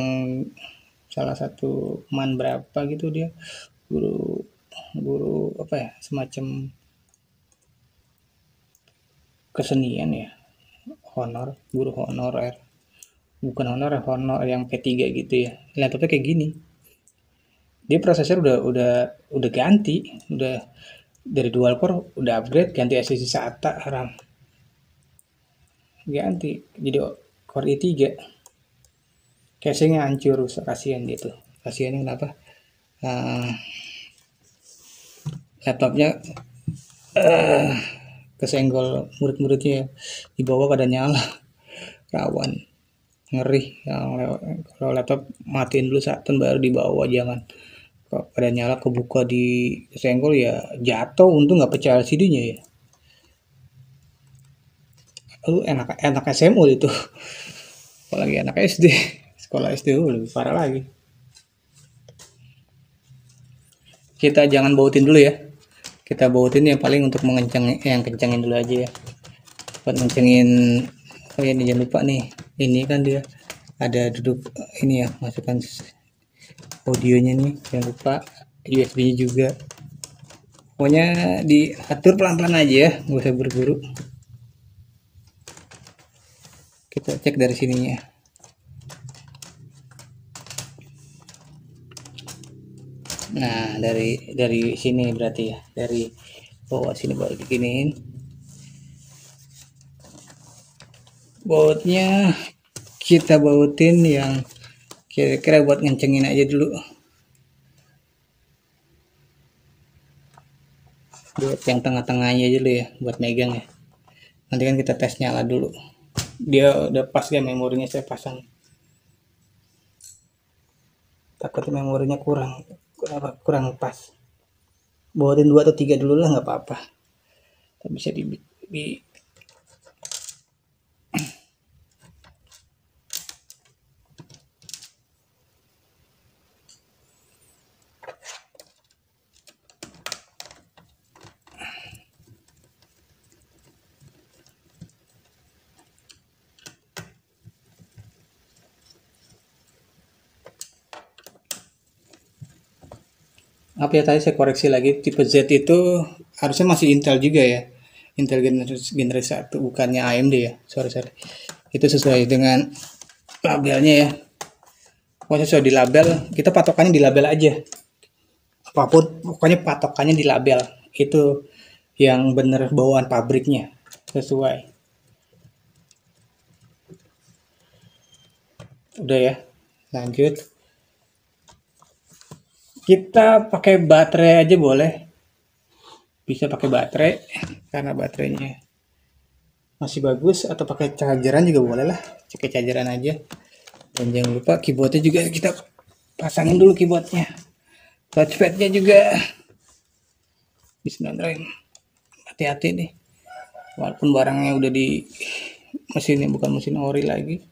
salah satu man berapa gitu, dia guru apa ya, semacam kesenian ya, guru honorer, bukan honor yang P3 gitu ya. Laptopnya kayak gini, dia prosesor udah ganti, udah dari dual core udah upgrade, ganti SSD SATA, RAM ganti jadi core i3. Casingnya hancur, rusak, kasihan gitu. Kasihannya kenapa? Laptopnya kesenggol murid-muridnya di bawah pada nyala, rawan, ngeri. Kalau laptop matiin dulu saten baru dibawa, jangan kalau pada nyala kebuka di kesenggol ya jatuh. Untung nggak pecah LCD-nya ya. Lu enak SMU itu, apalagi anak SD, sekolah SD lebih parah lagi. Kita jangan bautin dulu ya, kita bautin yang paling untuk yang kencengin dulu aja ya, buat ngencengin. Oh ya, ini jangan lupa nih, ini kan dia ada duduk ini ya, masukkan audionya nih, jangan lupa USB-nya juga. Pokoknya diatur pelan-pelan aja ya, nggak usah buru-buru. Kita cek dari sininya. Nah, dari sini berarti ya, dari bawah sini baru diginiin. Bautnya kita bautin yang kira-kira buat ngencengin aja dulu. Buat yang tengah-tengahnya aja dulu ya, buat megang ya. Nanti kan kita tes nyala dulu. Dia udah pas ya memorinya saya pasang. Takutnya memorinya kurang pas. Bawain 2 atau 3 dulu lah, nggak apa-apa. Bisa di apa ya, tadi saya koreksi lagi, tipe Z itu harusnya masih Intel juga ya, Intel generasi 1, bukannya AMD ya, sorry, itu sesuai dengan labelnya ya. Pokoknya sesuai di label, kita patokannya di label aja, apapun pokoknya patokannya di label itu yang bener bawaan pabriknya sesuai. Udah ya, lanjut. Kita pakai baterai aja boleh, bisa pakai baterai karena baterainya masih bagus, atau pakai chargeran juga boleh lah, pakai chargeran aja. Dan jangan lupa keyboardnya juga kita pasangin dulu, keyboardnya, touchpadnya juga. Bismillahirrahmanirrahim. Hati-hati nih, walaupun barangnya udah di mesinnya bukan mesin ori lagi.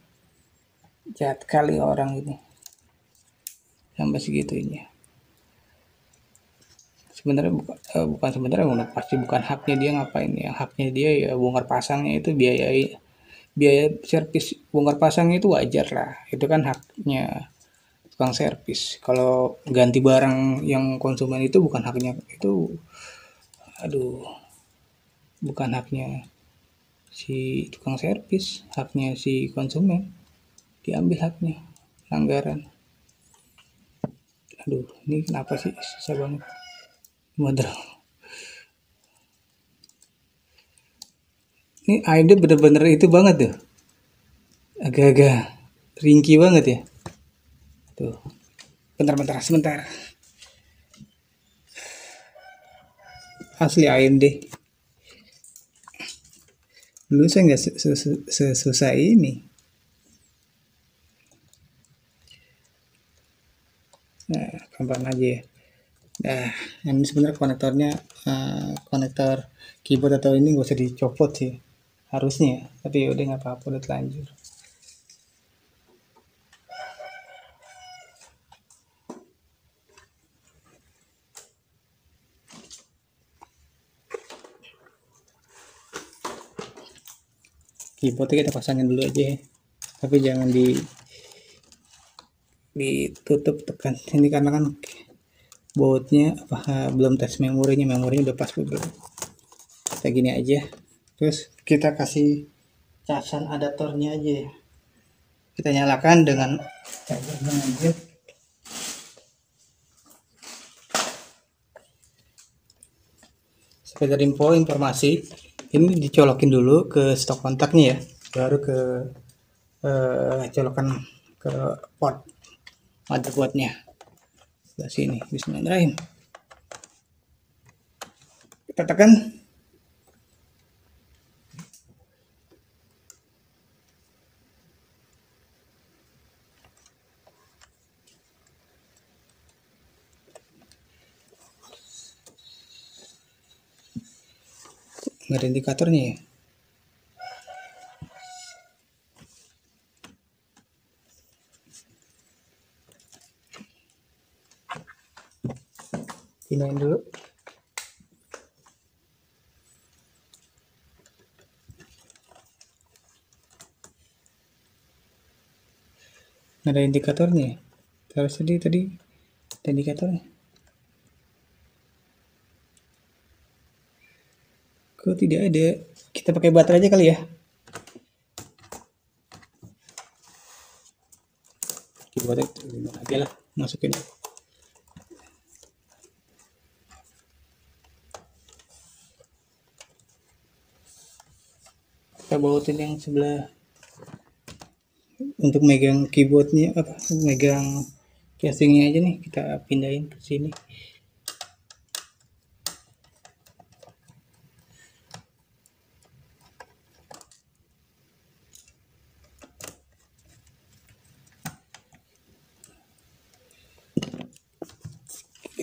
Jahat kali orang ini sampai segitunya. Sebenarnya bukan sebenarnya, udah pasti bukan haknya dia ngapain ya. Haknya dia ya bongkar pasangnya, itu biaya servis bongkar pasangnya itu wajar lah, itu kan haknya tukang servis. Kalau ganti barang yang konsumen itu bukan haknya, itu aduh, bukan haknya si tukang servis, haknya si konsumen, diambil haknya, anggaran. Aduh, ini kenapa sih susah banget modal. Ini AMD bener-bener itu banget tuh, agak-agak ringkih banget ya tuh. Bentar sebentar, asli AMD. Dulu saya nggak sesusah ini. Nah, gampang aja ya. Nah, ini sebenarnya konektornya, konektor keyboard atau ini nggak usah dicopot sih harusnya, tapi udah nggak apa-apa, udah telanjur. Keyboardnya kita pasangin dulu aja ya, tapi jangan ditutup, tekan ini karena kan bautnya belum tes memorinya udah pas belum. Kayak gini aja, terus kita kasih casan adaptornya aja ya. Kita nyalakan dengan aja. Sekedar informasi, ini dicolokin dulu ke stok kontaknya ya, baru ke colokan ke port motherboardnya sebelah sini. Bismillahirrahmanirrahim, kita tekan. Nggak ada indikatornya ya. Pindahin dulu. Nggak ada indikatornya ya. Terus tadi ada indikatornya. Kok tidak ada? Kita pakai baterai aja kali ya. Keyboardnya aja lah, masukin. Kita bautin yang sebelah untuk megang keyboardnya, megang casingnya aja nih, kita pindahin ke sini.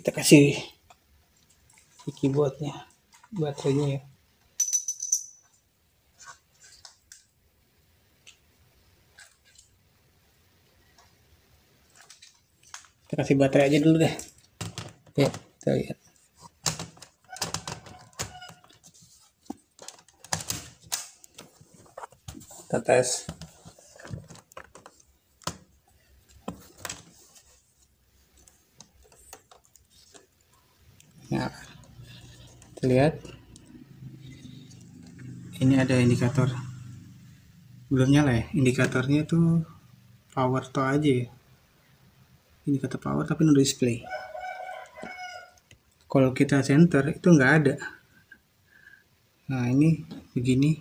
kita kasih keyboardnya, baterainya ya. Kita kasih baterai aja dulu deh. Oke, kita lihat. Kita tes. Nah, kita lihat. Ini ada indikator. Belum nyala ya. Indikatornya tuh power to aja ya. Indikator power tapi no display. Kalau kita center itu nggak ada. Nah, ini begini.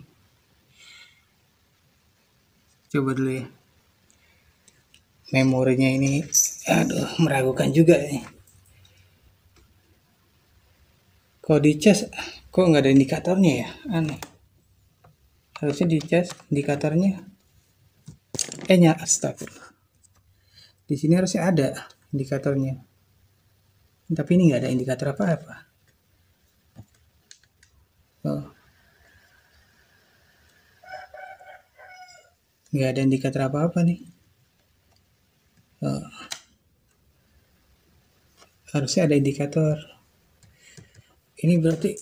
Coba dulu ya. Memorinya ini aduh meragukan juga nih. Kalau di cas kok nggak ada indikatornya ya? Aneh. Harusnya di cas indikatornya astagfirullah. Di sini harusnya ada indikatornya. Tapi ini nggak ada indikator apa-apa. Oh. Nggak ada indikator apa-apa nih. Oh. Harusnya ada indikator. Ini berarti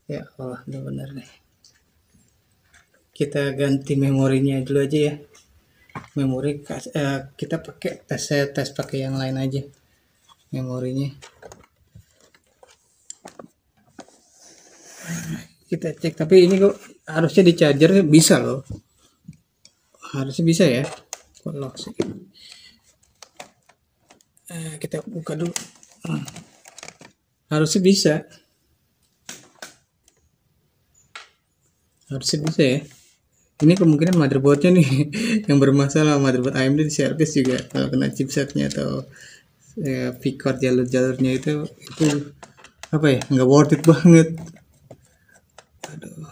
ya Allah, benar-benar nih. Kita ganti memorinya dulu aja ya. Memori kita pakai tes pakai yang lain aja memorinya. Kita cek, tapi ini kok harusnya di charger bisa loh. Harusnya bisa ya. Kok lock sih? Kita buka dulu. Harusnya bisa. Harusnya bisa ya. Ini kemungkinan motherboardnya nih yang bermasalah. Motherboard AMD di servis juga kalau kena chipsetnya atau V-core jalur-jalurnya itu apa ya, nggak worth it banget. Aduh.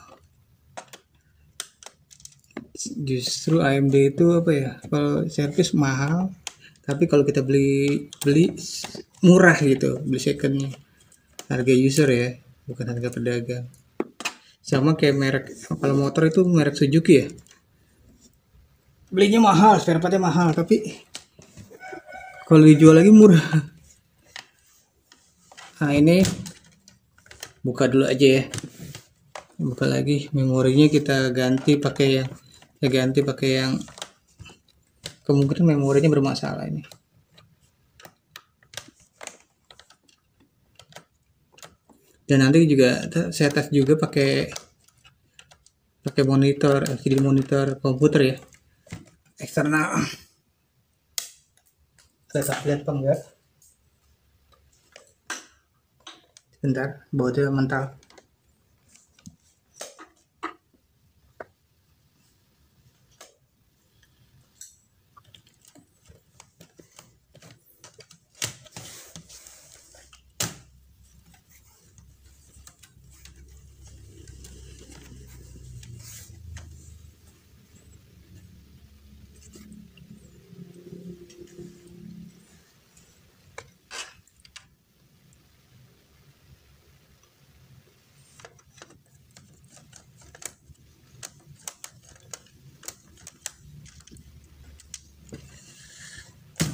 Justru AMD itu apa ya, kalau servis mahal, tapi kalau kita beli murah gitu, beli secondnya, harga user ya, bukan harga pedagang. Sama kayak merek, kalau motor itu merek Suzuki ya, belinya mahal, spare partnya mahal, tapi kalau dijual lagi murah. Nah ini buka dulu aja ya, buka lagi memorinya, kita ganti pakai yang kemungkinan memorinya bermasalah ini. Dan nanti juga saya tes juga pakai monitor LCD, monitor komputer ya, eksternal. Kita lihat apa enggak. Bentar, bautnya mental.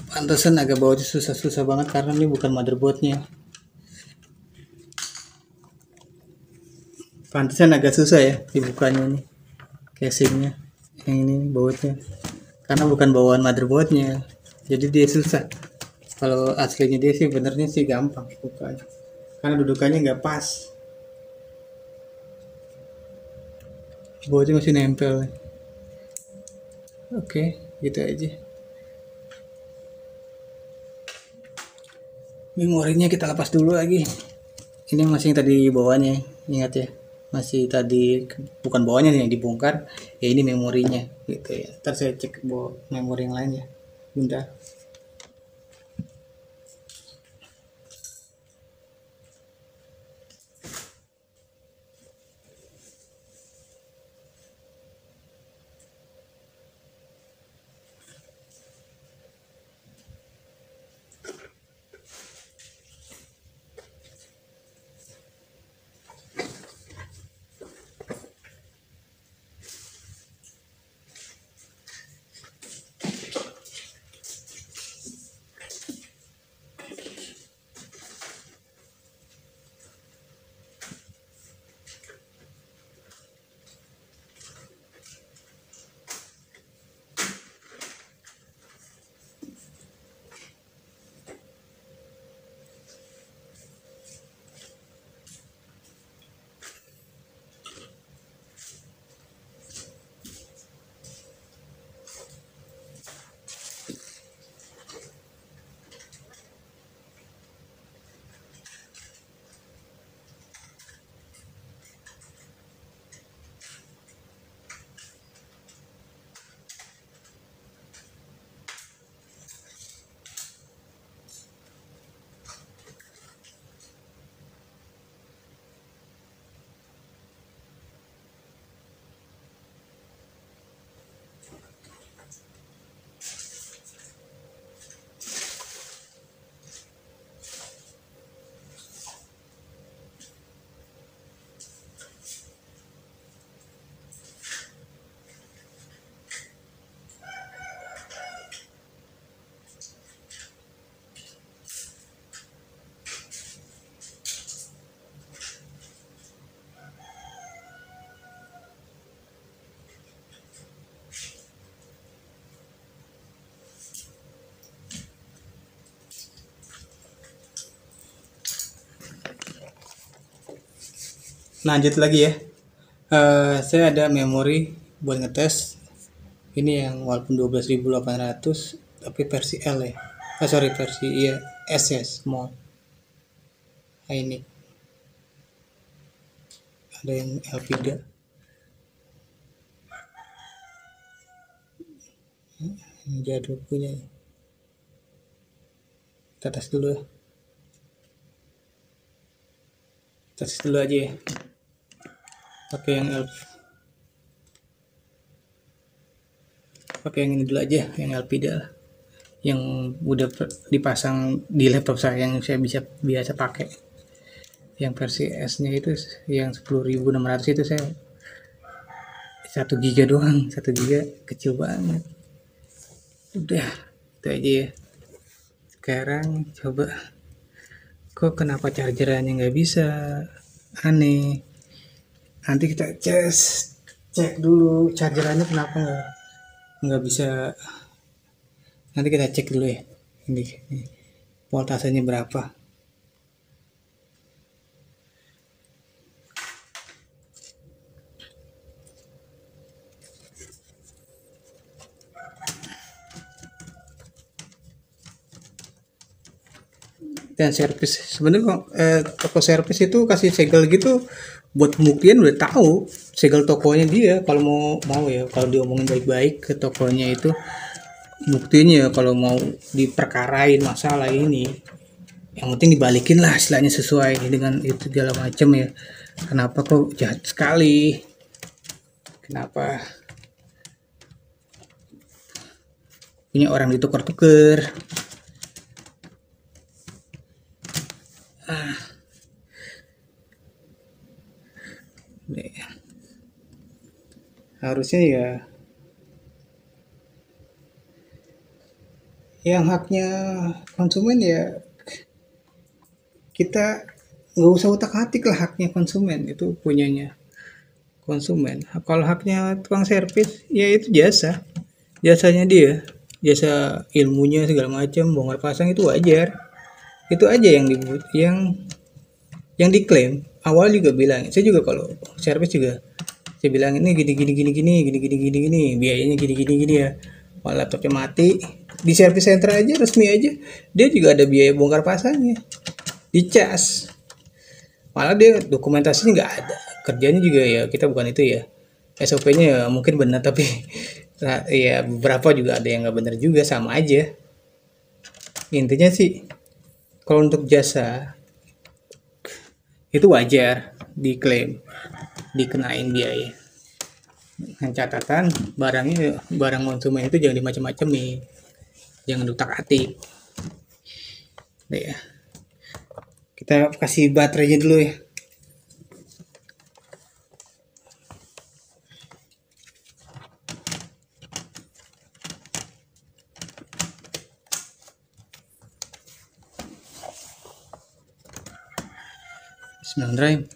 Pantesan agak bautnya susah banget karena ini bukan motherboardnya. Pantesan agak susah ya dibukanya ini, casingnya yang ini bautnya, karena bukan bawaan motherboardnya, jadi dia susah. Kalau aslinya dia sih benernya sih gampang bukanya, karena dudukannya nggak pas, bautnya masih nempel. Oke, gitu aja. Memorinya kita lepas dulu lagi. Ini masih yang tadi bawahnya, ingat ya, masih tadi bukan bawahnya yang dibongkar ya, ini memorinya gitu ya. Ntar saya cek memori yang lain ya, bentar. Lanjut lagi ya. Saya ada memori buat ngetes. Ini yang walaupun 12.800 tapi versi L ya. Sorry, versi iya S ya, small. Nah, ini ada yang L3. Ini jadul punya. Kita tes dulu ya. Tes dulu aja ya. Pakai yang L. Pakai yang ini dulu aja, yang LPD lah. Yang udah dipasang di laptop saya yang saya bisa biasa pakai. Yang versi S-nya itu yang 10.600 itu saya 1 giga doang, 1 giga kecil banget. Udah, itu aja ya. Sekarang coba, kok kenapa chargerannya nggak bisa? Aneh. Nanti kita cek dulu chargerannya kenapa nggak bisa. Nanti kita cek dulu ya. Ini voltasenya berapa? Dan servis sebenarnya toko servis itu kasih segel gitu buat pembuktian, udah tahu segel tokonya dia. Kalau mau ya, kalau diomongin baik-baik ke tokonya itu buktinya, kalau mau diperkarain masalah ini yang penting dibalikin lah istilahnya, sesuai dengan itu segala macam ya. Kenapa kok jahat sekali, kenapa punya orang ditukar-tukar. Harusnya ya yang haknya konsumen ya, kita nggak usah utak-atik lah, haknya konsumen itu punyanya konsumen. Kalau haknya tukang servis ya itu jasanya dia, jasa ilmunya segala macam, bongkar pasang itu wajar. Itu aja yang yang diklaim. Awal juga bilang, saya juga kalau servis juga saya bilang ini gini, biayanya gini ya. Kalau laptopnya mati di service center aja, resmi aja, dia juga ada biaya bongkar pasangnya, dicas. Malah dia dokumentasinya nggak ada, kerjanya juga ya kita bukan itu ya. SOP-nya ya mungkin benar tapi ya beberapa juga ada yang nggak benar juga, sama aja. Intinya sih kalau untuk jasa itu wajar diklaim, dikenain biaya. Dengan catatan barang konsumen itu jangan dimacam-macam nih, jangan diutak-atik. Nah, ya. Kita kasih baterainya dulu ya. Drive.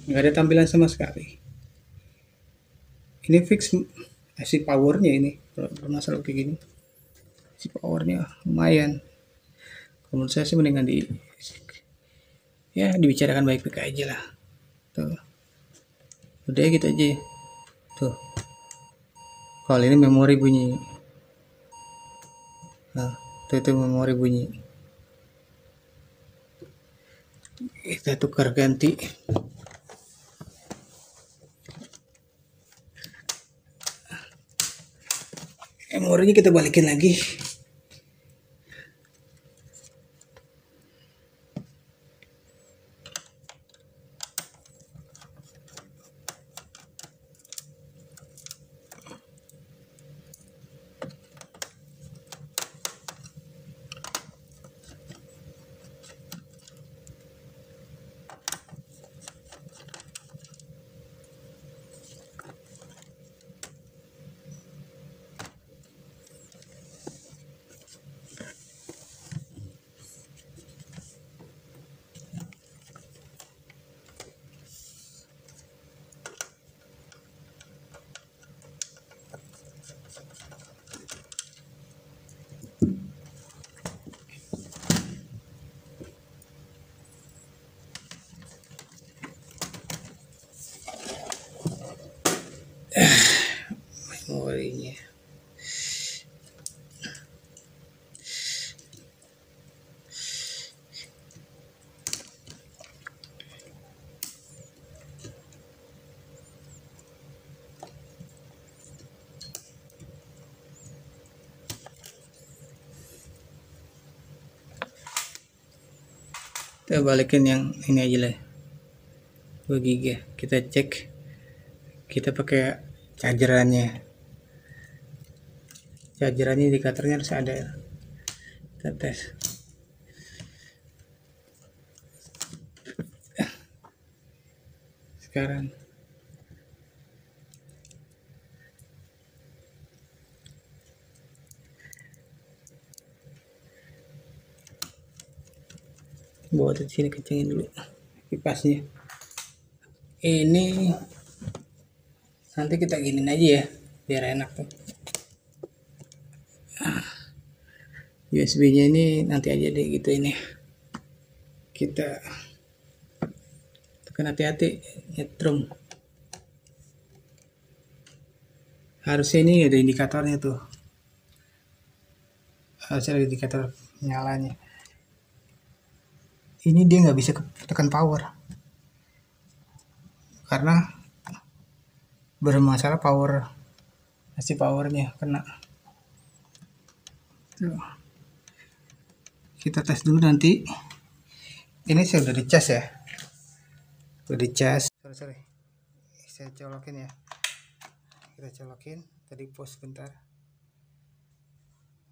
Nggak ada tampilan sama sekali. Ini fix si powernya, ini bermasalah kayak gini. Si powernya lumayan. Kalau menurut saya sih mendingan dibicarakan baik-baik aja lah. Tuh. Udah gitu aja. Tuh. Kalau ini memori bunyi. Nah, itu memori bunyi. Kita tukar ganti. Memorinya kita balikin lagi. Kita balikin yang ini aja lah, 2 giga. Kita cek, kita pakai chargerannya indikatornya harus ada. Kita tes. Sekarang bawa ke sini, kencengin dulu kipasnya. Ini nanti kita giniin aja ya biar enak tuh. USB-nya ini nanti aja deh gitu ini. Kita tekan hati-hati nyetrum. Harusnya ini ada indikatornya tuh. Harusnya ada indikator nyalanya. Ini dia nggak bisa tekan power karena bermasalah power, masih powernya kena. Tuh. Kita tes dulu nanti. Ini saya udah dicas ya, udah dicas. Sorry, saya colokin ya. Kita colokin, tadi pause bentar.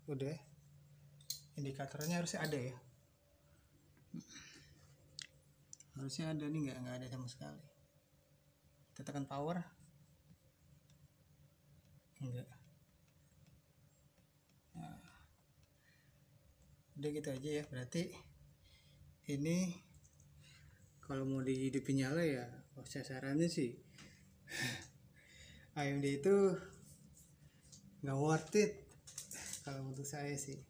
Udah, indikatornya harusnya ada ya. Harusnya ada nih, nggak ada sama sekali. Kita tekan power, enggak. Nah, udah gitu aja ya. Berarti ini kalau mau dihidupin nyala ya, saya sarannya sih AMD itu nggak worth it kalau untuk saya sih.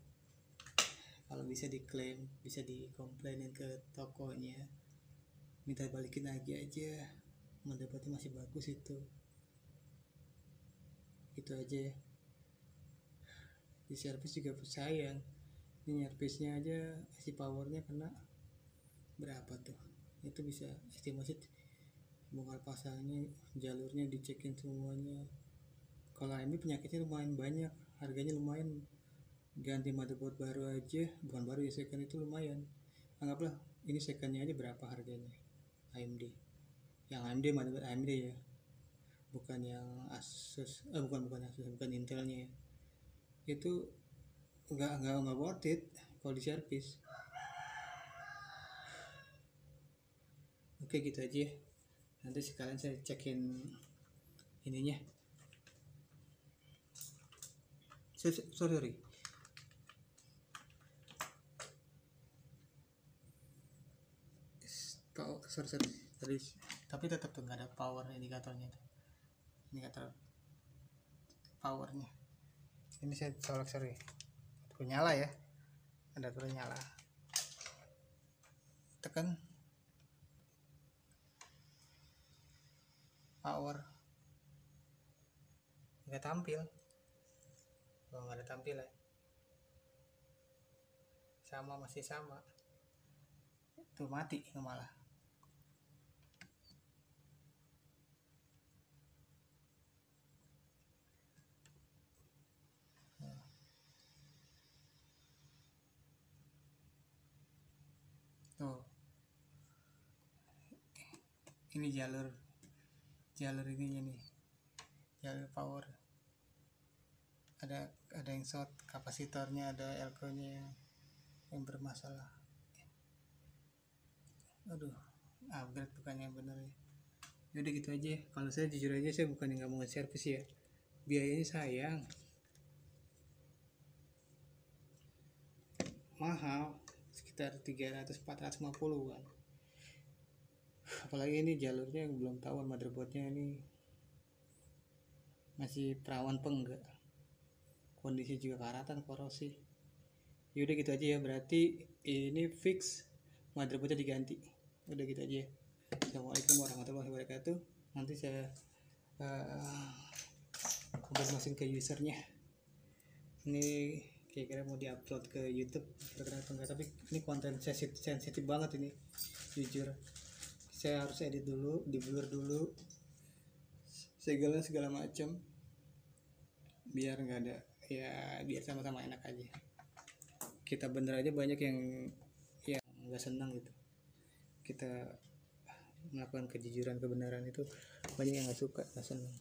Kalau bisa diklaim, bisa dikomplainin ke tokonya, minta balikin lagi aja, mendapatnya masih bagus itu. Gitu aja ya. Di servis juga sayang, ini servisnya aja si powernya kena berapa tuh, itu bisa estimasi bongkar pasangnya, jalurnya dicekin semuanya. Kalau ini penyakitnya lumayan banyak, harganya lumayan. Ganti motherboard baru aja, bukan baru ya, second itu lumayan. Anggaplah ini secondnya aja berapa harganya AMD. Yang AMD motherboard AMD ya, bukan yang Asus, bukan Asus, bukan Intelnya ya. Itu nggak worth it kalau di servis. Oke gitu aja ya. Nanti sekalian saya cekin ininya. Sorry. Sorry. Tapi tetap tuh nggak ada power indikatornya tuh. Indikator powernya. Ini saya colok, sorry. Tuh nyala ya. Ada tuh nyala. Tekan power. Nggak tampil. Oh, nggak ada tampilan. Masih sama. Tuh mati malah. Tuh. Ini jalur ininya nih. Jalur power. Ada yang short, kapasitornya ada elko-nya yang bermasalah. Aduh, upgrade bukannya bener ya. Yaudah gitu aja. Kalau saya jujur aja, saya bukan yang nggak mau nge-servis ya, biayanya sayang, mahal, sekitar 300-450 kan. Apalagi ini jalurnya yang belum tahu, motherboardnya ini masih perawan enggak, kondisi juga karatan, korosi. Yaudah gitu aja ya, berarti ini fix motherboardnya diganti. Udah gitu aja ya. Assalamualaikum warahmatullahi wabarakatuh. Nanti saya konfirmasi ke usernya. Ini kira-kira mau diupload ke YouTube kira-kira atau enggak, tapi ini konten sensitif banget ini, jujur. Saya harus edit dulu, di blur dulu, segala macam, biar nggak ada ya, biar sama-sama enak aja. Kita bener aja, banyak yang nggak senang gitu. kita melakukan kejujuran kebenaran itu banyak yang nggak suka, nggak senang.